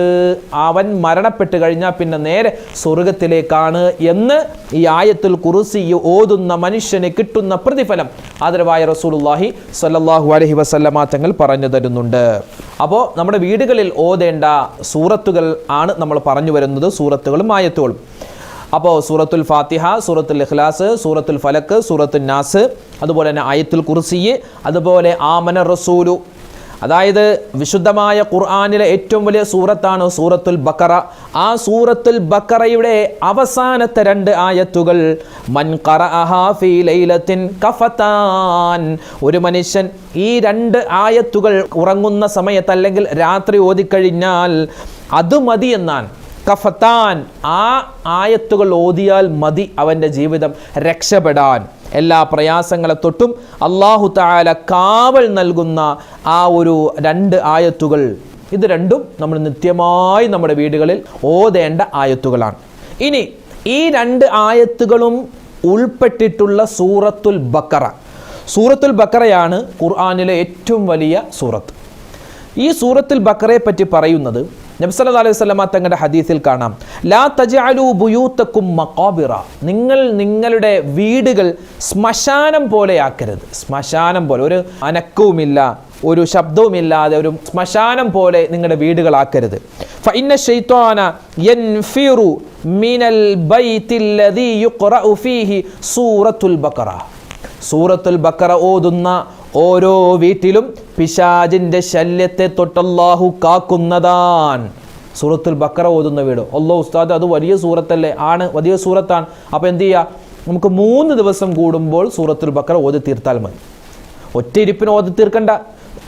അവൻ മരണപ്പെട്ട് കഴിഞ്ഞാൽ പിന്നെ നേരെ സ്വർഗത്തിലേക്കാണ് എന്ന് ഈ ആയത്തുൽ കുർസി ഓതുന്ന മനുഷ്യന് കിട്ടുന്ന പ്രതിഫലം ആദരവായ റസൂലുള്ളാഹി സ്വല്ലല്ലാഹു അലൈഹി വസല്ലമ തങ്ങൾ പറഞ്ഞു തരുന്നുണ്ട്. അപ്പോൾ നമ്മുടെ വീടുകളിൽ ഓതേണ്ട സൂറത്തുകൾ ആണ് നമ്മൾ പറഞ്ഞു വരുന്നത്, സൂറത്തുകളും ആയത്തുകളും. അപ്പോൾ സൂറത്തുൽ ഫാത്തിഹ, സൂറത്തുൽ ഇഖ്ലാസ്, സൂറത്തുൽ ഫലക്ക്, സൂറത്തുൽ നാസ്, അതുപോലെ തന്നെ ആയത്തുൽ കുർസി, അതുപോലെ ആമന റസൂലു. അതായത് വിശുദ്ധമായ ഖുർആനിലെ ഏറ്റവും വലിയ സൂറത്താണ് സൂറത്തുൽ ബഖറ. ആ സൂറത്തുൽ ബഖറയുടെ അവസാനത്തെ 2 ആയത്തുകൾ മൻ ഖറഅഹാ ഫീ ലൈലത്തിൻ കഫതാൻ. ഒരു മനുഷ്യൻ ഈ 2 ആയത്തുകൾ ഉറങ്ങുന്ന സമയത്ത് അല്ലെങ്കിൽ രാത്രി ഓതിക്കഴിഞ്ഞാൽ അത് മതി എന്നാണ്. കഫതാൻ, ആ ആയത്തുകൾ ഓതിയാൽ മതി അവൻ്റെ ജീവിതം രക്ഷപ്പെടാൻ. എല്ലാ പ്രയാസങ്ങളെ തൊട്ടും അല്ലാഹു തആല കാവൽ നൽകുന്ന ആ ഒരു 2 ആയത്തുകൾ, ഇത് രണ്ടും നമ്മൾ നിത്യമായി നമ്മുടെ വീടുകളിൽ ഓതേണ്ട ആയത്തുകളാണ്. ഇനി ഈ 2 ആയത്തുകളും ഉൾപ്പെട്ടിട്ടുള്ള സൂറത്തുൽ ബഖറ. സൂറത്തുൽ ബഖറയാണ് ഖുർആനിലെ ഏറ്റവും വലിയ സൂറത്ത്. ഈ സൂറത്തുൽ ബഖറയെ പറ്റി പറയുന്നത് നബി സല്ലല്ലാഹു അലൈഹി വസല്ലമ തങ്ങളുടെ ഹദീസിൽ കാണാം, ലാ തജഅലു ബുയൂതകും മഖാബിറ. നിങ്ങൾ നിങ്ങളുടെ വീടുകൾ ശ്മശാനം പോലെ ആക്കരുത്. ശ്മശാനം പോലെ, ഒരു അനക്കവുമില്ല, ഒരു ശബ്ദവുമില്ലാതെ ഒരു ശ്മശാനം പോലെ നിങ്ങളുടെ വീടുകളാക്കരുത്. ഫഇന്ന ശൈത്വാന യൻഫിറു മിനൽ ബൈത്തില്ലദീ യുഖറഉ ഫീഹി സൂറത്തുൽ ബഖറ. സൂറത്തുൽ ബഖറ ഓതുന്ന ഓരോ വീട്ടിലും പിശാചിന്റെ ശല്യത്തെ തൊട്ടല്ലാഹു കാക്കുന്നതാണ്. സൂറത്തുൽ ബഖറ ഓതുന്ന വീട്. അല്ലാഹു ഉസ്താദ്, അത് വലിയ സൂറത്തല്ലേ? ആണ്, വലിയ സൂറത്താണ്. അപ്പോൾ എന്ത് ചെയ്യുക? നമുക്ക് 3 ദിവസം കൂടുമ്പോൾ സൂറത്തുൽ ബഖറ ഓതി തീർത്താൽ മതി. ഒറ്റ ഇരിപ്പിന് ഓതി തീർക്കണ്ട.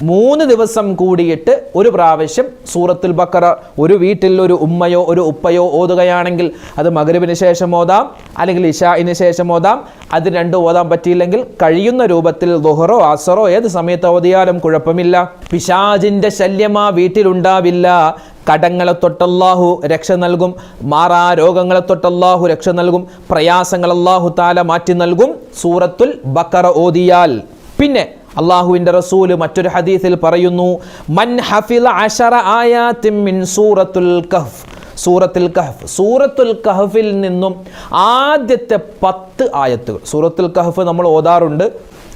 3 ദിവസം കൂടിയിട്ട് ഒരു പ്രാവശ്യം സൂറത്തുൽ ബഖറ ഒരു വീട്ടിൽ ഒരു ഉമ്മയോ ഒരു ഉപ്പയോ ഓതുകയാണെങ്കിൽ അത് മഗ്രിബിന് ശേഷം ഓതാം, അല്ലെങ്കിൽ ഇശാഇന് ശേഷം ഓതാം. അത് 2 ഓതാൻ പറ്റിയില്ലെങ്കിൽ കഴിയുന്ന രൂപത്തിൽ ദുഹറോ അസറോ ഏത് സമയത്ത് ഓതിയാലും കുഴപ്പമില്ല. പിശാചിന്റെ ശല്യം ആ വീട്ടിലുണ്ടാവില്ല. കടങ്ങളെ തൊട്ടല്ലാഹു രക്ഷ നൽകും, മാറാ രോഗങ്ങളെ തൊട്ടല്ലാഹു രക്ഷ നൽകും, പ്രയാസങ്ങൾ അല്ലാഹു തആല മാറ്റി നൽകും സൂറത്തുൽ ബഖറ ഓതിയാൽ. പിന്നെ അള്ളാഹുവിൻ്റെ റസൂല് മറ്റൊരു ഹദീസിൽ പറയുന്നു, മൻ ഹഫിള 10 ആയാത്തിൻ മിൻ സൂറത്തുൽ കഹ്ഫ്. സൂറത്തുൽ കഹ്ഫ്, സൂറത്തുൽ കഹ്ഫിൽ നിന്നും ആദ്യത്തെ 10 ആയത്തുകൾ. സൂറത്തുൽ കഹ്ഫ് നമ്മൾ ഓതാറുണ്ട്,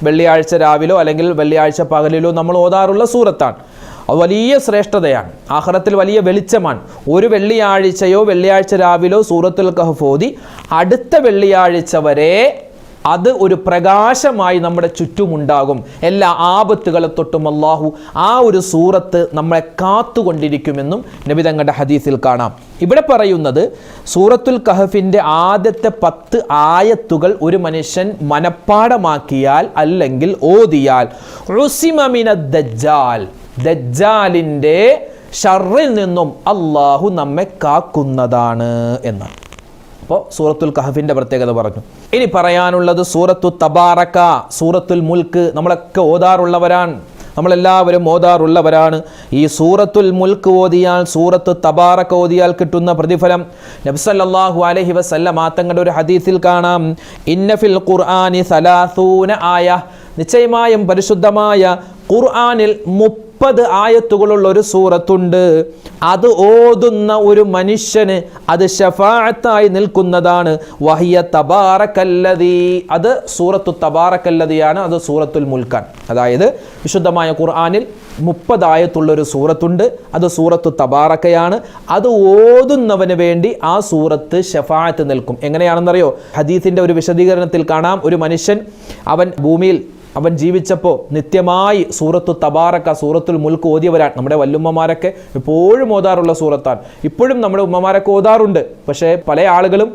വെള്ളിയാഴ്ച രാവിലോ അല്ലെങ്കിൽ വെള്ളിയാഴ്ച പകലിലോ നമ്മൾ ഓതാറുള്ള സൂറത്താണ്. അത് വലിയ ശ്രേഷ്ഠതയാണ്, ആഖിറത്തിൽ വലിയ വെളിച്ചമാണ്. ഒരു വെള്ളിയാഴ്ചയോ വെള്ളിയാഴ്ച രാവിലോ സൂറത്തുൽ കഹ്ഫ് ഓതി അടുത്ത വെള്ളിയാഴ്ച വരെ അത് ഒരു പ്രകാശമായി നമ്മുടെ ചുറ്റുമുണ്ടാകും. എല്ലാ ആപത്തുകളെ തൊട്ടും അള്ളാഹു ആ ഒരു സൂറത്ത് നമ്മളെ കാത്തുകൊണ്ടിരിക്കുമെന്നും നബി തങ്ങളുടെ ഹദീസിൽ കാണാം. ഇവിടെ പറയുന്നത് സൂറത്തുൽ കഹഫിൻ്റെ ആദ്യത്തെ 10 ആയത്തുകൾ ഒരു മനുഷ്യൻ മനപ്പാഠമാക്കിയാൽ അല്ലെങ്കിൽ ഓതിയാൽ ഉസിമ മിനദ് ദജ്ജാൽ, ദജ്ജാലിൻ്റെ ഷർറിൽ നിന്നും അള്ളാഹു നമ്മെ കാക്കുന്നതാണ് എന്നാണ്. അപ്പോൾ സൂറത്തുൽ കഹഫിൻ്റെ പ്രത്യേകത പറഞ്ഞു. ഇനി പറയാനുള്ളത് സൂറത്തു തബാറക, സൂറത്തുൽ മുൽക്ക്. നമ്മളൊക്കെ ഓതാറുള്ളവരാണ്, നമ്മളെല്ലാവരും ഓതാറുള്ളവരാണ്. ഈ സൂറത്തുൽ മുൽക്ക് ഓതിയാൽ, സൂറത്തു തബാറക ഓതിയാൽ കിട്ടുന്ന പ്രതിഫലം നബി സല്ലല്ലാഹു അലൈഹി വസല്ലം തങ്ങളുടെ ഒരു ഹദീസിൽ കാണാം, ഇന്ന ഫിൽ ഖുർആനി 30 ആയ, നിശ്ചയമായും പരിശുദ്ധമായ ഖുർആനിൽ 30 ആയത്തുകളുള്ള ഒരു സൂറത്തുണ്ട്. അത് ഓതുന്ന ഒരു മനുഷ്യന് അത് ശഫാഅത്തായി നിൽക്കുന്നതാണ്. വഹിയ തബാറകല്ലദീ, അത് സൂറത്തു തബാറകല്ലദിയാണ്, അത് സൂറത്തുൽ മുൽക്കാൻ. അതായത് വിശുദ്ധമായ ഖുർആനിൽ 30 ആയത്തുള്ളൊരു സൂറത്തുണ്ട്, അത് സൂറത്തു തബാറക്കയാണ്. അത് ഓതുന്നവന് വേണ്ടി ആ സൂറത്ത് ശഫാഅത്ത് നിൽക്കും. എങ്ങനെയാണെന്നറിയോ? ഹദീസിൻ്റെ ഒരു വിശദീകരണത്തിൽ കാണാം, ഒരു മനുഷ്യൻ അവൻ ഭൂമിയിൽ അവൻ ജീവിച്ചപ്പോൾ നിത്യമായി സൂറത്തു തബാറക്ക, സൂറത്തുൽ മുൽക്ക് ഓതിയവരാണ്. നമ്മുടെ വല്ലുമ്മമാരൊക്കെ എപ്പോഴും ഓതാറുള്ള സൂറത്താണ്. ഇപ്പോഴും നമ്മുടെ ഉമ്മമാരൊക്കെ ഓതാറുണ്ട്. പക്ഷേ പല ആളുകളും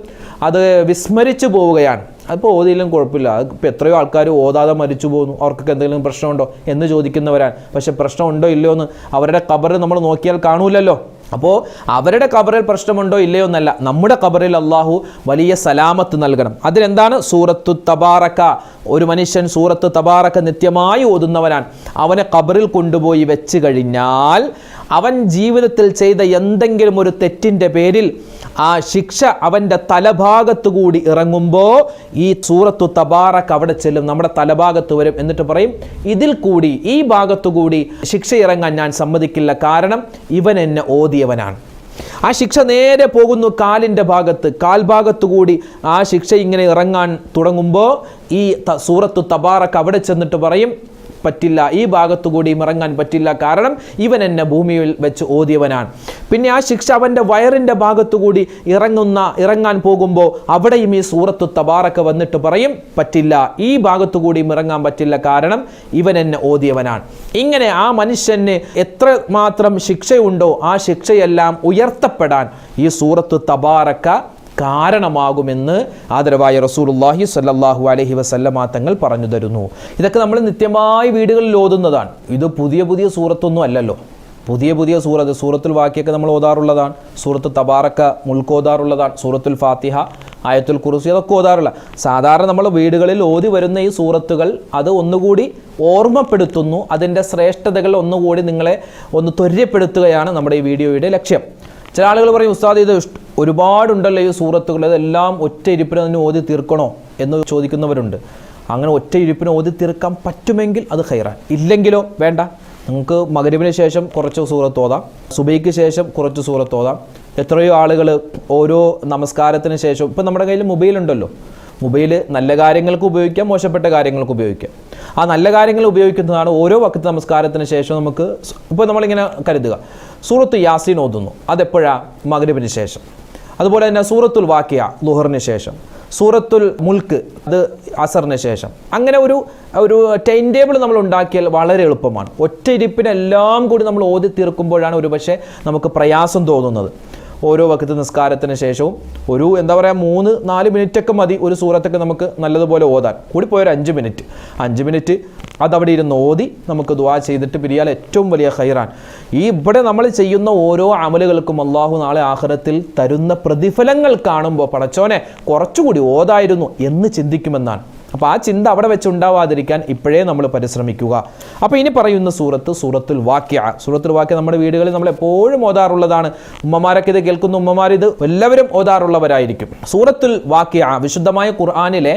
അത് വിസ്മരിച്ചു പോവുകയാണ്. അതിപ്പോൾ ഓതിയിലും കുഴപ്പമില്ല, ഇപ്പോൾ എത്രയോ ആൾക്കാർ ഓതാതെ മരിച്ചു പോകുന്നു, അവർക്കൊക്കെ എന്തെങ്കിലും പ്രശ്നമുണ്ടോ എന്ന് ചോദിക്കുന്നവരാണ്. പക്ഷേ പ്രശ്നമുണ്ടോ ഇല്ലയോ എന്ന് അവരുടെ ഖബർ നമ്മൾ നോക്കിയാൽ കാണൂലല്ലോ. അപ്പോൾ അവരുടെ ഖബറിൽ പ്രശ്നമുണ്ടോ ഇല്ലയോ എന്നല്ല, നമ്മുടെ ഖബറിൽ അള്ളാഹു വലിയ സലാമത്ത് നൽകണം. അതിലെന്താണ്? സൂറത്തു തബാറക. ഒരു മനുഷ്യൻ സൂറത്ത് തബാറക നിത്യമായി ഓതുന്നവനാണ്. അവനെ ഖബറിൽ കൊണ്ടുപോയി വെച്ച് കഴിഞ്ഞാൽ അവൻ ജീവിതത്തിൽ ചെയ്ത എന്തെങ്കിലും ഒരു തെറ്റിൻ്റെ പേരിൽ ആ ശിക്ഷ അവൻ്റെ തലഭാഗത്ത് കൂടി ഇറങ്ങുമ്പോൾ ഈ സൂറത്തു തബാറക അവിടെ ചെല്ലും, നമ്മുടെ തലഭാഗത്ത് വരും. എന്നിട്ട് പറയും, ഇതിൽ കൂടി, ഈ ഭാഗത്തുകൂടി ശിക്ഷ ഇറങ്ങാൻ ഞാൻ സമ്മതിക്കില്ല, കാരണം ഇവൻ എന്നെ ഓതിയവനാണ്. ആ ശിക്ഷ നേരെ പോകുന്നു കാലിൻ്റെ ഭാഗത്ത്, കാൽഭാഗത്തു കൂടി ആ ശിക്ഷ ഇങ്ങനെ ഇറങ്ങാൻ തുടങ്ങുമ്പോൾ ഈ സൂറത്തു തബാറക അവിടെ ചെന്നിട്ട് പറയും, പറ്റില്ല, ഈ ഭാഗത്തുകൂടി ഇറങ്ങാൻ പറ്റില്ല, കാരണം ഇവൻ എന്നെ ഭൂമിയിൽ വെച്ച് ഓതിയവനാണ്. പിന്നെ ആ ശിക്ഷ അവൻ്റെ വയറിൻ്റെ ഭാഗത്തുകൂടി ഇറങ്ങാൻ പോകുമ്പോൾ അവിടെയും ഈ സൂറത്തു തബാറക വന്നിട്ട് പറയും, പറ്റില്ല, ഈ ഭാഗത്തുകൂടി ഇറങ്ങാൻ പറ്റില്ല, കാരണം ഇവൻ എന്നെ ഓതിയവനാണ്. ഇങ്ങനെ ആ മനുഷ്യന് എത്ര മാത്രം ശിക്ഷയുണ്ടോ ആ ശിക്ഷയെല്ലാം ഉയർത്തപ്പെടാൻ ഈ സൂറത്തു തബാറക കാരണമാകുമെന്ന് ആദരവായ റസൂലുള്ളാഹി സ്വല്ലല്ലാഹു അലൈഹി വസല്ലമ തങ്ങൾ പറഞ്ഞു തരുന്നു. ഇതൊക്കെ നമ്മൾ നിത്യമായി വീടുകളിൽ ഓതുന്നതാണ്. ഇത് പുതിയ പുതിയ സൂറത്തൊന്നും അല്ലല്ലോ. പുതിയ സൂറത്തുൽ വാക്കിയൊക്കെ നമ്മൾ ഓതാറുള്ളതാണ്, സൂറത്ത് തബാറക മുൽക്ക് ഓതാറുള്ളതാണ്, സൂറത്തുൽ ഫാത്തിഹ, ആയത്തുൽ കുർസി അതൊക്കെ ഓതാറുള്ള. സാധാരണ നമ്മൾ വീടുകളിൽ ഓതി വരുന്ന ഈ സൂറത്തുകൾ അത് ഒന്നുകൂടി ഓർമ്മപ്പെടുത്തുന്നു, അതിൻ്റെ ശ്രേഷ്ഠതകൾ ഒന്നുകൂടി നിങ്ങളെ ഒന്ന് ത്വര്യപ്പെടുത്തുകയാണ് നമ്മുടെ ഈ വീഡിയോയുടെ ലക്ഷ്യം. ചില ആളുകൾ പറയും, ഉസ്താദ് ഇത് ഒരുപാടുണ്ടല്ലോ ഈ സൂറത്തുകൾ, ഇതെല്ലാം ഒറ്റ ഇരിപ്പിന് തന്നെ ഓതി തീർക്കണോ എന്ന് ചോദിക്കുന്നവരുണ്ട്. അങ്ങനെ ഒറ്റ ഇരിപ്പിന് ഓതി തീർക്കാൻ പറ്റുമെങ്കിൽ അത് ഖൈറാൻ, ഇല്ലെങ്കിലോ വേണ്ട. നിങ്ങൾക്ക് മഗ്‌രിബിന് ശേഷം കുറച്ച് സൂറത്ത് ഓതാം, സുബൈക്ക് ശേഷം കുറച്ച് സൂറത്ത് ഓതാം. എത്രയോ ആളുകൾ ഓരോ നമസ്കാരത്തിന് ശേഷം, ഇപ്പം നമ്മുടെ കയ്യിൽ മൊബൈലുണ്ടല്ലോ, മൊബൈൽ നല്ല കാര്യങ്ങൾക്ക് ഉപയോഗിക്കാം, മോശപ്പെട്ട കാര്യങ്ങൾക്ക് ഉപയോഗിക്കാം. ആ നല്ല കാര്യങ്ങൾ ഉപയോഗിക്കുന്നതാണ് ഓരോ വഖത്ത് നമസ്കാരത്തിന് ശേഷം നമുക്ക്. ഇപ്പോൾ നമ്മളിങ്ങനെ കരുതുക, സൂറത്ത് യാസീൻ ഓതുന്നു, അതെപ്പോഴാണ്? മഗ്‌രിബിന് ശേഷം. അതുപോലെ തന്നെ സൂറത്തുൽ വാഖിയ ളുഹറിന് ശേഷം, സൂറത്തുൽ മുൽക്ക് അത് അസറിന് ശേഷം. അങ്ങനെ ഒരു ടൈം ടേബിൾ നമ്മൾ ഉണ്ടാക്കിയാൽ വളരെ എളുപ്പമാണ്. ഒറ്റ ഇരിപ്പിനെല്ലാം കൂടി നമ്മൾ ഓതി തീർക്കുമ്പോഴാണ് ഒരു പക്ഷേ നമുക്ക് പ്രയാസം തോന്നുന്നത്. ഓരോ വഖത്ത് നിസ്കാരത്തിന് ശേഷവും ഒരു 3-4 മിനിറ്റൊക്കെ മതി ഒരു സൂറത്തൊക്കെ നമുക്ക് നല്ലതുപോലെ ഓതാൻ. കൂടിപ്പോയൊരു 5 മിനിറ്റ് അതവിടെ ഇരുന്ന് ഓതി നമുക്ക് ദുആ ചെയ്തിട്ട് പിരിയാൽ ഏറ്റവും വലിയ ഖൈറാൻ. ഇവിടെ നമ്മൾ ചെയ്യുന്ന ഓരോ അമലുകൾക്കും അള്ളാഹു നാളെ ആഖിറത്തിൽ തരുന്ന പ്രതിഫലങ്ങൾ കാണുമ്പോൾ പടച്ചോനെ കുറച്ചുകൂടി ഓതായിരുന്നു എന്ന് ചിന്തിക്കുമെന്നാണ്. അപ്പോൾ ആ ചിന്ത അവിടെ വെച്ച് ഉണ്ടാവാതിരിക്കാൻ ഇപ്പോഴേ നമ്മൾ പരിശ്രമിക്കുക. അപ്പോൾ ഇനി പറയുന്ന സൂറത്തുൽ വാഖിയ. സൂറത്തുൽ വാഖിയ നമ്മുടെ വീടുകളിൽ നമ്മൾ എപ്പോഴും ഓതാറുള്ളതാണ്. ഉമ്മമാരൊക്കെ ഇത് കേൾക്കുന്ന ഉമ്മമാരിത് എല്ലാവരും ഓതാറുള്ളവരായിരിക്കും. സൂറത്തുൽ വാഖിയ വിശുദ്ധമായ ഖുർആനിലെ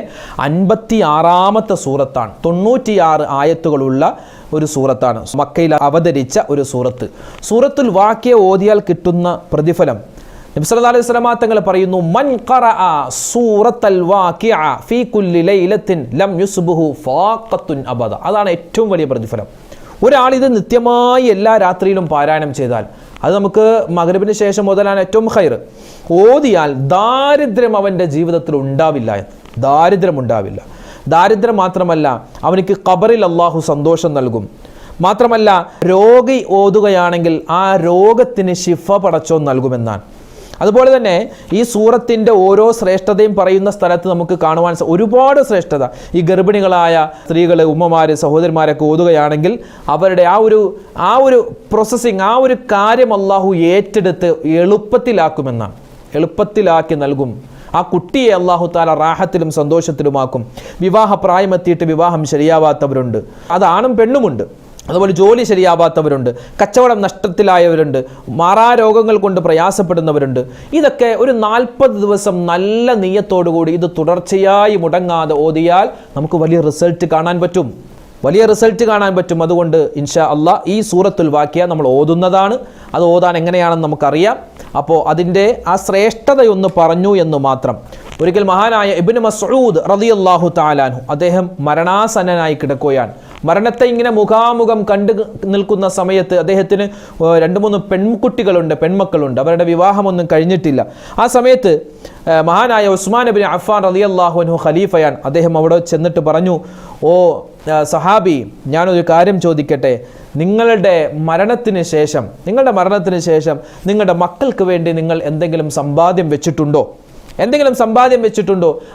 56-ാമത്തെ സൂറത്താണ്. 96 ആയത്തുകളുള്ള ഒരു സൂറത്താണ്. മക്കയിൽ അവതരിച്ച ഒരു സൂറത്ത്. സൂറത്തുൽ വാഖിയ ഓതിയാൽ കിട്ടുന്ന പ്രതിഫലം നബി സല്ലല്ലാഹു അലൈഹി വസല്ലം തങ്ങൾ പറയുന്നു, മൻ ഖറഅ സൂറത്തുൽ വാഖിഅ ഫീ കുല്ലി ലൈലത്തിൻ ലം യുസ്ബിഹു ഫാഖത്തുൻ അബദ. അതാണ് ഏറ്റവും വലിയ പ്രതിഫലം. ഒരാൾ ഇത് നിത്യമായി എല്ലാ രാത്രിയിലും പാരായണം ചെയ്താൽ, അത് നമുക്ക് മഗ്‌രിബിന് ശേഷം മുതലാണ് ഏറ്റവും ഖൈർ. ഓതിയാൽ ദാരിദ്ര്യം അവൻ്റെ ജീവിതത്തിൽ ഉണ്ടാവില്ല, ദാരിദ്ര്യം ഉണ്ടാവില്ല. ദാരിദ്ര്യം മാത്രമല്ല, അവനിക്ക് ഖബറിൽ അള്ളാഹു സന്തോഷം നൽകും. മാത്രമല്ല, രോഗി ഓതുകയാണെങ്കിൽ ആ രോഗത്തിന് ശിഫ പടച്ചോൻ നൽകുമെന്നാണ്. അതുപോലെ തന്നെ ഈ സൂറത്തിൻ്റെ ഓരോ ശ്രേഷ്ഠതയും പറയുന്ന സ്ഥലത്ത് നമുക്ക് കാണുവാൻ ഒരുപാട് ശ്രേഷ്ഠത. ഈ ഗർഭിണികളായ സ്ത്രീകൾ, ഉമ്മമാർ, സഹോദരിമാരൊക്കെ ഓതുകയാണെങ്കിൽ അവരുടെ ആ ഒരു പ്രോസസ്സിങ്, ആ ഒരു കാര്യം അള്ളാഹു ഏറ്റെടുത്ത് എളുപ്പത്തിലാക്കുമെന്നാണ്. എളുപ്പത്തിലാക്കി നൽകും. ആ കുട്ടിയെ അള്ളാഹു താല റാഹത്തിലും സന്തോഷത്തിലുമാക്കും. വിവാഹ പ്രായമെത്തിയിട്ട് വിവാഹം ശരിയാവാത്തവരുണ്ട്, അത് ആണും പെണ്ണുമുണ്ട്. അതുപോലെ ജോലി ശരിയാവാത്തവരുണ്ട്, കച്ചവടം നഷ്ടത്തിലായവരുണ്ട്, മാറാരോഗങ്ങൾ കൊണ്ട് പ്രയാസപ്പെടുന്നവരുണ്ട്. ഇതൊക്കെ ഒരു 40 ദിവസം നല്ല നിയ്യത്തോടുകൂടി ഇത് തുടർച്ചയായി മുടങ്ങാതെ ഓതിയാൽ നമുക്ക് വലിയ റിസൾട്ട് കാണാൻ പറ്റും. അതുകൊണ്ട് ഇൻഷാ അള്ളാഹ് ഈ സൂറത്തുൽ വാക്കിയ നമ്മൾ ഓതുന്നതാണ്. അത് ഓതാൻ എങ്ങനെയാണെന്ന് നമുക്കറിയാം. അപ്പോൾ അതിൻ്റെ ആ ശ്രേഷ്ഠതയൊന്ന് പറഞ്ഞു എന്ന് മാത്രം. ഒരിക്കൽ മഹാനായ ഇബ്നു മസ്ഊദ് റളിയല്ലാഹു തആല അൻഹു, അദ്ദേഹം മരണാസന്നനായി കിടക്കുകയാണ്. മരണത്തെ ഇങ്ങനെ മുഖാമുഖം കണ്ടു നിൽക്കുന്ന സമയത്ത് അദ്ദേഹത്തിന് 2-3 പെൺമക്കളുണ്ട്. അവരുടെ വിവാഹമൊന്നും കഴിഞ്ഞിട്ടില്ല. ആ സമയത്ത് മഹാനായ ഉസ്മാൻ ഇബ്നു അഫ്ഫാൻ റളിയല്ലാഹു അൻഹു ഖലീഫയാണ്. അദ്ദേഹം അവിടെ ചെന്നിട്ട് പറഞ്ഞു, ഓ സഹാബി, ഞാനൊരു കാര്യം ചോദിക്കട്ടെ. നിങ്ങളുടെ മരണത്തിന് ശേഷം നിങ്ങളുടെ മക്കൾക്ക് വേണ്ടി നിങ്ങൾ എന്തെങ്കിലും സമ്പാദ്യം വെച്ചിട്ടുണ്ടോ?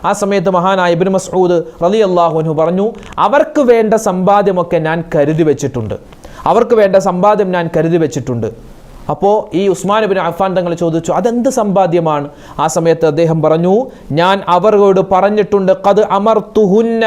ആ സമയത്ത് മഹാനായ ഇബ്നു മസ്ഊദ് റളിയല്ലാഹു അൻഹു പറഞ്ഞു, അവർക്ക് വേണ്ട സമ്പാദ്യമൊക്കെ ഞാൻ കരുതി വെച്ചിട്ടുണ്ട്. അപ്പോൾ ഈ ഉസ്മാൻ ഇബ്നു അഫ്ഫാൻ തങ്ങൾ ചോദിച്ചു, അതെന്ത് സമ്പാദ്യമാണ്? ആ സമയത്ത് അദ്ദേഹം പറഞ്ഞു, ഞാൻ അവരോട് പറഞ്ഞിട്ടുണ്ട്, ഖദ് അമർതുഹുന്ന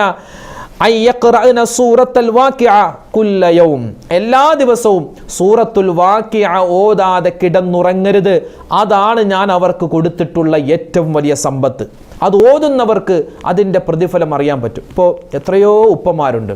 സൂറത്തുൽ വാഖിഅ കുല്ല യൗം, എല്ലാ ദിവസവും സൂറത്തുൽ വാഖിഅ ഓതാതെ കിടന്നുറങ്ങരുത്. അതാണ് ഞാൻ അവർക്ക് കൊടുത്തിട്ടുള്ള ഏറ്റവും വലിയ സമ്പത്ത്. അത് ഓതുന്നവർക്ക് അതിൻ്റെ പ്രതിഫലം അറിയാൻ പറ്റും. ഇപ്പോൾ എത്രയോ ഉപ്പമാരുണ്ട്,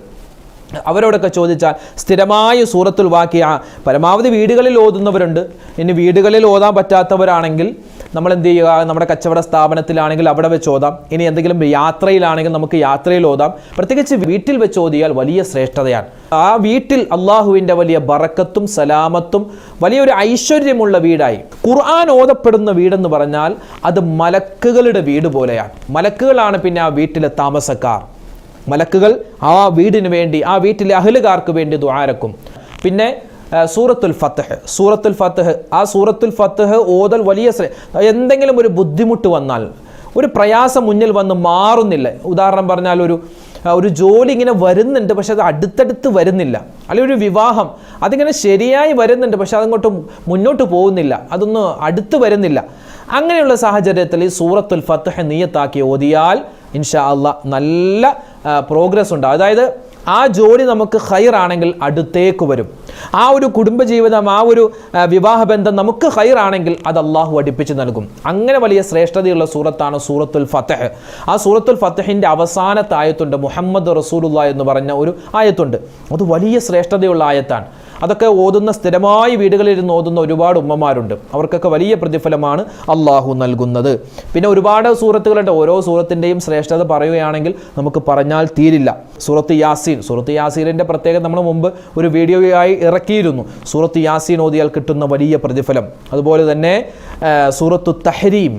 അവരോടൊക്കെ ചോദിച്ചാൽ സ്ഥിരമായി സൂറത്തുൽ വാഖിഅ പരമാവധി വീടുകളിൽ ഓതുന്നവരുണ്ട്. ഇനി വീടുകളിൽ ഓതാൻ പറ്റാത്തവരാണെങ്കിൽ നമ്മൾ എന്ത് ചെയ്യുക, നമ്മുടെ കച്ചവട സ്ഥാപനത്തിലാണെങ്കിൽ അവിടെ വെച്ച് ഓതാം. ഇനി എന്തെങ്കിലും യാത്രയിലാണെങ്കിൽ നമുക്ക് യാത്രയിൽ ഓതാം. പ്രത്യേകിച്ച് വീട്ടിൽ വെച്ച് ഓതിയാൽ വലിയ ശ്രേഷ്ഠതയാണ്. ആ വീട്ടിൽ അള്ളാഹുവിൻ്റെ വലിയ ബറക്കത്തും സലാമത്തും വലിയൊരു ഐശ്വര്യമുള്ള വീടായി. ഖുർആൻ ഓതപ്പെടുന്ന വീടെന്ന് പറഞ്ഞാൽ അത് മലക്കുകളുടെ വീട് പോലെയാണ്. മലക്കുകളാണ് പിന്നെ ആ വീട്ടിലെ താമസക്കാർ. മലക്കുകൾ ആ വീടിന് വേണ്ടി, ആ വീട്ടിലെ അഹ്ലുകാർക്ക് വേണ്ടി ദുആരക്കും. പിന്നെ സൂറത്തുൽ ഫത്ഹ്, ആ സൂറത്തുൽ ഫത്ഹ് ഓതൽ വലിയ എന്തെങ്കിലും ഒരു ബുദ്ധിമുട്ട് വന്നാൽ, ഒരു പ്രയാസം മുന്നിൽ വന്ന് മാറുന്നില്ല, ഉദാഹരണം പറഞ്ഞാൽ ഒരു ജോലി ഇങ്ങനെ വരുന്നുണ്ട് പക്ഷെ അത് അടുത്തടുത്ത് വരുന്നില്ല, അല്ലെങ്കിൽ ഒരു വിവാഹം അതിങ്ങനെ ശരിയായി വരുന്നുണ്ട് പക്ഷെ അതങ്ങോട്ട് മുന്നോട്ട് പോകുന്നില്ല, അതൊന്നും അടുത്ത് വരുന്നില്ല. അങ്ങനെയുള്ള സാഹചര്യത്തിൽ ഈ സൂറത്തുൽ ഫത്ഹ് നിയ്യത്താക്കി ഓതിയാൽ ഇൻഷാ അല്ലാഹ് നല്ല പ്രോഗ്രസ് ഉണ്ടാകും. അതായത് ആ ജോലി നമുക്ക് ഖൈറാണെങ്കിൽ അടുത്തേക്ക് വരും. ആ ഒരു കുടുംബജീവിതം, ആ ഒരു വിവാഹബന്ധം നമുക്ക് ഖൈറാണെങ്കിൽ അത് അള്ളാഹു അടുപ്പിച്ച് നൽകും. അങ്ങനെ വലിയ ശ്രേഷ്ഠതയുള്ള സൂറത്താണ് സൂറത്തുൽ ഫത്ഹ്. ആ സൂറത്തുൽ ഫത്ഹിൻ്റെ അവസാനത്തെ ആയത്തുണ്ട്, മുഹമ്മദ് റസൂലുള്ളാഹി എന്ന് പറഞ്ഞ ഒരു ആയത്തുണ്ട്. അത് വലിയ ശ്രേഷ്ഠതയുള്ള ആയത്താണ്. അതൊക്കെ ഓതുന്ന, സ്ഥിരമായി വീടുകളിലിരുന്ന് ഓതുന്ന ഒരുപാട് ഉമ്മമാരുണ്ട്. അവർക്കൊക്കെ വലിയ പ്രതിഫലമാണ് അള്ളാഹു നൽകുന്നത്. പിന്നെ ഒരുപാട് സൂറത്തുകളുണ്ട്. ഓരോ സൂറത്തിൻ്റെയും ശ്രേഷ്ഠത പറയുകയാണെങ്കിൽ നമുക്ക് പറഞ്ഞാൽ തീരില്ല. സൂറത്ത് യാസീനിൻ്റെ പ്രത്യേകത നമ്മൾ മുമ്പ് ഒരു വീഡിയോയായി ഇറക്കിയിരുന്നു. സൂറത്ത് യാസീൻ ഓതിയാൽ കിട്ടുന്ന വലിയ പ്രതിഫലം. അതുപോലെ തന്നെ സൂറത്തു തഹ്രീം,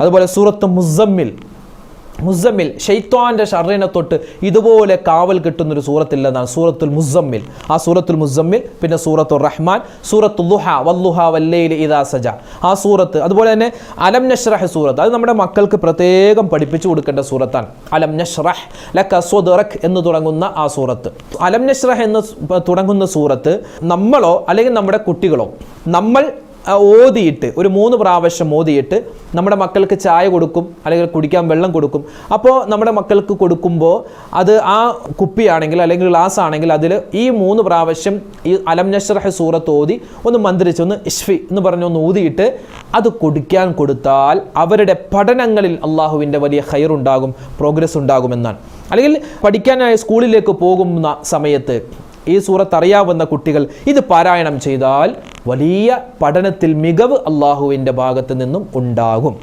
അതുപോലെ സൂറത്ത് മുസമ്മിൽ ഷൈത്വാന്റെ ഷർറിനെ തൊട്ട് ഇതുപോലെ കാവൽ കിട്ടുന്നൊരു സൂറത്തില്ലെന്നാണ് സൂറത്തുൽ മുസമ്മിൽ. ആ സൂറത്തുൽ മുസമ്മിൽ, പിന്നെ സൂറത്തുർ റഹ്മാൻ, സൂറത്തുൽ ളുഹാ വല്ലുഹാ വല്ലൈലി ഇദാ സജ, ആ സൂറത്ത്. അതുപോലെ തന്നെ അലം നശ്റഹ് സൂറത്ത്, അത് നമ്മുടെ മക്കൾക്ക് പ്രത്യേകം പഠിപ്പിച്ചു കൊടുക്കേണ്ട സൂറത്താണ്. അലം നശ്റഹ് ലക സ്വദ്റക് എന്ന് തുടങ്ങുന്ന ആ സൂറത്ത്. അലം നശ്റഹ് എന്ന് തുടങ്ങുന്ന സൂറത്ത് നമ്മളോ അല്ലെങ്കിൽ നമ്മുടെ കുട്ടികളോ നമ്മൾ ഓതിയിട്ട് ഒരു 3 പ്രാവശ്യം ഓതിയിട്ട് നമ്മുടെ മക്കൾക്ക് ചായ കൊടുക്കും, അല്ലെങ്കിൽ കുടിക്കാൻ വെള്ളം കൊടുക്കും. അപ്പോൾ നമ്മുടെ മക്കൾക്ക് കൊടുക്കുമ്പോൾ അത് ആ കുപ്പിയാണെങ്കിൽ അല്ലെങ്കിൽ ഗ്ലാസ് ആണെങ്കിൽ അതിൽ ഈ 3 പ്രാവശ്യം ഈ അലം നശ്റഹ് സൂറത്ത് ഓതി ഒന്ന് മന്ത്രിച്ച്, ഒന്ന് ഇഷ്ഫി എന്ന് പറഞ്ഞൊന്ന് ഊതിയിട്ട് അത് കുടിക്കാൻ കൊടുത്താൽ അവരുടെ പഠനങ്ങളിൽ അള്ളാഹുവിൻ്റെ വലിയ ഖൈറുണ്ടാകും, പ്രോഗ്രസ് ഉണ്ടാകുമെന്നാണ്. അല്ലെങ്കിൽ പഠിക്കാനായി സ്കൂളിലേക്ക് പോകുന്ന സമയത്ത് ഈ സൂറത്ത് അറിയാവുന്ന കുട്ടികൾ ഇത് പാരായണം ചെയ്താൽ വലിയ പഠനത്തിൽ മികവ് അള്ളാഹുവിൻ്റെ ഭാഗത്ത് നിന്നും ഉണ്ടാകും.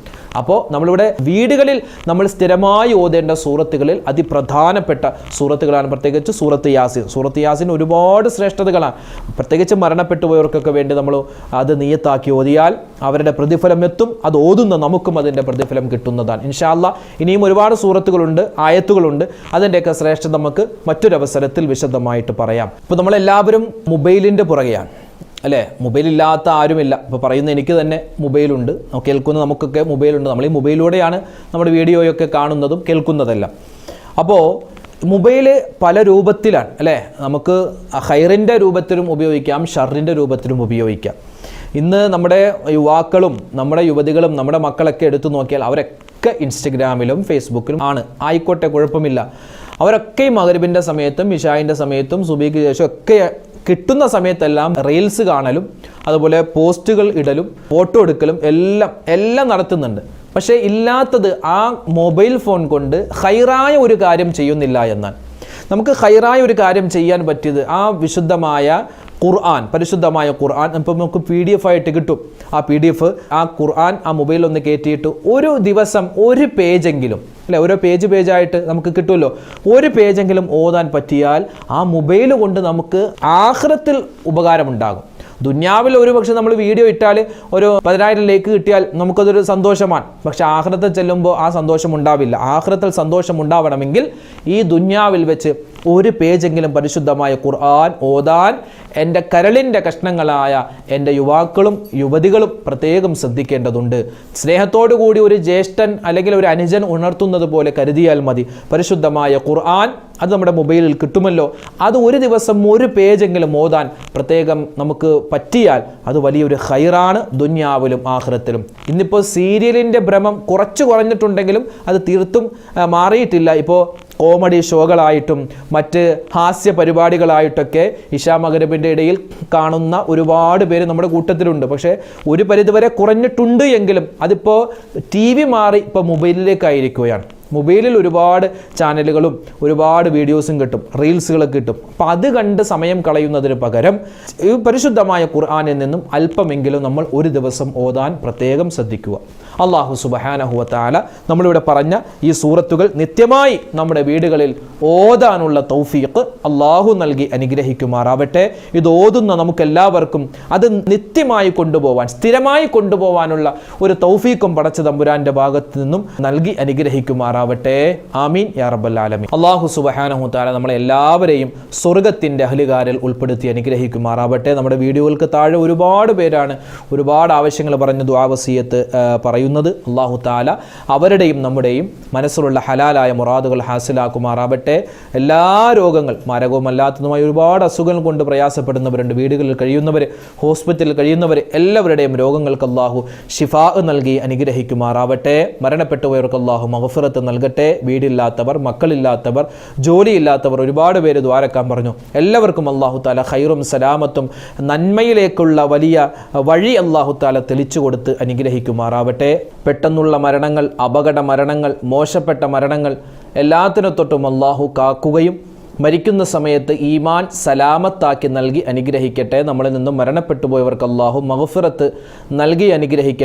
അപ്പോൾ നമ്മളിവിടെ വീടുകളിൽ നമ്മൾ സ്ഥിരമായി ഓതേണ്ട സൂറത്തുകളിൽ അതിപ്രധാനപ്പെട്ട സൂറത്തുകളാണ് പ്രത്യേകിച്ച് സൂറത്ത് യാസീൻ. സൂറത്ത് യാസീൻ ഒരുപാട് ശ്രേഷ്ഠതകളാണ്. പ്രത്യേകിച്ച് മരണപ്പെട്ടു പോയവർക്കൊക്കെ വേണ്ടി നമ്മൾ അത് നിയ്യത്താക്കി ഓതിയാൽ അവരുടെ പ്രതിഫലം എത്തും. അത് ഓതുന്ന നമുക്കും അതിൻ്റെ പ്രതിഫലം കിട്ടുന്നതാണ് ഇൻഷാ അല്ലാഹ്. ഇനിയും ഒരുപാട് സൂറത്തുകളുണ്ട്, ആയത്തുകളുണ്ട്. അതിൻ്റെയൊക്കെ ശ്രേഷ്ഠത നമുക്ക് മറ്റൊരവസരത്തിൽ വിശദമായിട്ട് പറയാം. ഇപ്പോൾ നമ്മളെല്ലാവരും മൊബൈലിൻ്റെ പുറകെയാണ് അല്ലേ? മൊബൈലില്ലാത്ത ആരുമില്ല. ഇപ്പോൾ പറയുന്ന എനിക്ക് തന്നെ മൊബൈലുണ്ട്, കേൾക്കുന്ന നമുക്കൊക്കെ മൊബൈലുണ്ട്. നമ്മൾ ഈ മൊബൈലിലൂടെയാണ് നമ്മുടെ വീഡിയോയൊക്കെ കാണുന്നതും കേൾക്കുന്നതെല്ലാം. അപ്പോൾ മൊബൈൽ പല രൂപത്തിലാണ് അല്ലേ? നമുക്ക് ഖൈറിൻ്റെ രൂപത്തിലും ഉപയോഗിക്കാം, ഷർറിൻ്റെ രൂപത്തിലും ഉപയോഗിക്കാം. ഇന്ന് നമ്മുടെ യുവാക്കളും നമ്മുടെ യുവതികളും നമ്മുടെ മക്കളൊക്കെ എടുത്തു നോക്കിയാൽ അവരൊക്കെ ഇൻസ്റ്റഗ്രാമിലും ഫേസ്ബുക്കിലും ആണ്. ആയിക്കോട്ടെ, കുഴപ്പമില്ല. അവരൊക്കെ മഗ്‌രിബിൻ്റെ സമയത്തും ഇശായിൻ്റെ സമയത്തും സുബഹിക്ക് ശേഷം ഒക്കെ കിട്ടുന്ന സമയത്തെല്ലാം റീൽസ് കാണലും അതുപോലെ പോസ്റ്റുകൾ ഇടലും ഫോട്ടോ എടുക്കലും എല്ലാം നടത്തുന്നുണ്ട്. പക്ഷേ ഇല്ലാത്തത് ആ മൊബൈൽ ഫോൺ കൊണ്ട് ഖൈറായ ഒരു കാര്യം ചെയ്യുന്നില്ല എന്നാണ്. നമുക്ക് ഖൈറായ ഒരു കാര്യം ചെയ്യാൻ പറ്റിയത് ആ വിശുദ്ധമായ ഖുർആൻ, പരിശുദ്ധമായ ഖുർആൻ ഇപ്പം നമുക്ക് PDF ആയിട്ട് കിട്ടും. ആ PDF ആ ഖുർആൻ ആ മൊബൈലിൽ ഒന്ന് കയറ്റിയിട്ട് ഒരു ദിവസം ഒരു പേജെങ്കിലും അല്ലെ, ഓരോ പേജായിട്ട് നമുക്ക് കിട്ടുമല്ലോ, ഒരു പേജെങ്കിലും ഓതാൻ പറ്റിയാൽ ആ മൊബൈൽ കൊണ്ട് നമുക്ക് ആഖിറത്തിൽ ഉപകാരമുണ്ടാകും. ദുന്യാവിൽ ഒരു പക്ഷെ നമ്മൾ വീഡിയോ ഇട്ടാൽ ഒരു 10,000 ലൈക്ക് കിട്ടിയാൽ നമുക്കതൊരു സന്തോഷമാണ്. പക്ഷെ ആഖിറത്തിൽ ചെല്ലുമ്പോൾ ആ സന്തോഷം ഉണ്ടാവില്ല. ആഖിറത്തിൽ സന്തോഷം ഉണ്ടാവണമെങ്കിൽ ഈ ദുന്യാവിൽ വെച്ച് ഒരു പേജെങ്കിലും പരിശുദ്ധമായ ഖുർആൻ ഓതാൻ എൻ്റെ കരളിൻ്റെ കഷ്ണങ്ങളായ എൻ്റെ യുവാക്കളും യുവതികളും പ്രത്യേകം ശ്രദ്ധിക്കേണ്ടതുണ്ട്. സ്നേഹത്തോടു കൂടി ഒരു ജ്യേഷ്ഠൻ അല്ലെങ്കിൽ ഒരു അനുജൻ ഉണർത്തുന്നത് പോലെ കരുതിയാൽ മതി. പരിശുദ്ധമായ ഖുർആൻ അത് നമ്മുടെ മൊബൈലിൽ കിട്ടുമല്ലോ, അത് ഒരു ദിവസം ഒരു പേജെങ്കിലും ഓതാൻ പ്രത്യേകം നമുക്ക് പറ്റിയാൽ അത് വലിയൊരു ഖൈറാണ് ദുന്യാവിലും ആഖിറത്തിലും. ഇന്നിപ്പോൾ സീരിയലിൻ്റെ ഭ്രമം കുറഞ്ഞിട്ടുണ്ടെങ്കിലും അത് തീർത്തും മാറിയിട്ടില്ല. ഇപ്പോൾ കോമഡി ഷോകളായിട്ടും മറ്റ് ഹാസ്യ പരിപാടികളായിട്ടൊക്കെ ഇശാ മഗ്‌രിബിൻ്റെ ഇടയിൽ കാണുന്ന ഒരുപാട് പേര് നമ്മുടെ കൂട്ടത്തിലുണ്ട്. പക്ഷേ ഒരു പരിധിവരെ കുറഞ്ഞിട്ടുണ്ട് എങ്കിലും അതിപ്പോൾ TV മാറി ഇപ്പോൾ മൊബൈലിലേക്കായിരിക്കുകയാണ്. മൊബൈലിൽ ഒരുപാട് ചാനലുകളും ഒരുപാട് വീഡിയോസും കിട്ടും, റീൽസുകളൊക്കെ കിട്ടും. അപ്പം അത് കണ്ട് സമയം കളയുന്നതിന് പകരം ഈ പരിശുദ്ധമായ ഖുർആനിൽ നിന്നും അല്പമെങ്കിലും നമ്മൾ ഒരു ദിവസം ഓതാൻ പ്രത്യേകം ശ്രദ്ധിക്കുക. അല്ലാഹു സുബ്ഹാനഹു വ തആല നമ്മളിവിടെ പറഞ്ഞ ഈ സൂറത്തുകൾ നിത്യമായി നമ്മുടെ വീടുകളിൽ ഓതാനുള്ള തൗഫീഖ് അല്ലാഹു നൽകി അനുഗ്രഹിക്കുമാറാവട്ടെ. ഇത് ഓതുന്ന നമുക്കെല്ലാവർക്കും അത് നിത്യമായി കൊണ്ടുപോകാൻ, സ്ഥിരമായി കൊണ്ടുപോകാനുള്ള ഒരു തൗഫീഖും പടച്ച തമ്പുരാന്റെ ഭാഗത്ത് നിന്നും നൽകി അനുഗ്രഹിക്കുമാറാവട്ടെ. ആമീൻ യാ റബ്ബൽ ആലമീൻ. അല്ലാഹു സുബ്ഹാനഹു വ തആല നമ്മളെ എല്ലാവരെയും സ്വർഗ്ഗത്തിന്റെ അഹ്ലുകാരിൽ ഉൾപ്പെടുത്തി അനുഗ്രഹിക്കുമാറാവട്ടെ. നമ്മുടെ വീഡിയോകൾക്ക് താഴെ ഒരുപാട് പേരാണ് ഒരുപാട് ആവശ്യങ്ങൾ പറഞ്ഞ് ദുആ വസിയത്ത് പറയുന്നത്. അല്ലാഹു തആല അവരുടെയും നമ്മുടെയും മനസ്സിലുള്ള ഹലാലായ മുറാദുകൾ ഹാസിലാക്കുമാറാവട്ടെ. എല്ലാ രോഗങ്ങൾ മാരകവുമല്ലാത്തതുമായ ഒരുപാട് അസുഖങ്ങൾ കൊണ്ട് പ്രയാസപ്പെടുന്നവരുണ്ട്. വീടുകളിൽ കഴിയുന്നവർ, ഹോസ്പിറ്റലിൽ കഴിയുന്നവർ, എല്ലാവരുടെയും രോഗങ്ങൾക്ക് അല്ലാഹു ശിഫാ നൽകി അനുഗ്രഹിക്കുമാറാവട്ടെ. മരണപ്പെട്ടുപോയവർക്ക് അല്ലാഹു മഗ്ഫിറത്ത് നൽകട്ടെ. വീടില്ലാത്തവർ, മക്കളില്ലാത്തവർ, ജോലിയില്ലാത്തവർ ഒരുപാട് പേര് ദ്വാരക്കാൻ പറഞ്ഞു. എല്ലാവർക്കും അല്ലാഹു തആല ഖൈറും സലാമത്തും നന്മയിലേക്കുള്ള വലിയ വഴി അല്ലാഹു തആല തെളിച്ചു കൊടുത്ത് അനുഗ്രഹിക്കുമാറാവട്ടെ. പെട്ടെന്നുള്ള മരണങ്ങൾ, അപകട മരണങ്ങൾ, മോശപ്പെട്ട മരണങ്ങൾ എല്ലാത്തിനെ തൊട്ടും അല്ലാഹു കാക്കുകയും മരിക്കുന്ന സമയത്ത് ഈമാൻ സലാമത്താക്കി നൽകി അനുഗ്രഹിക്കട്ടെ. നമ്മളിൽ നിന്നും മരണപ്പെട്ടു പോയവർക്ക് അല്ലാഹു മഗ്ഫിറത്ത് നൽകി അനുഗ്രഹിക്കട്ടെ.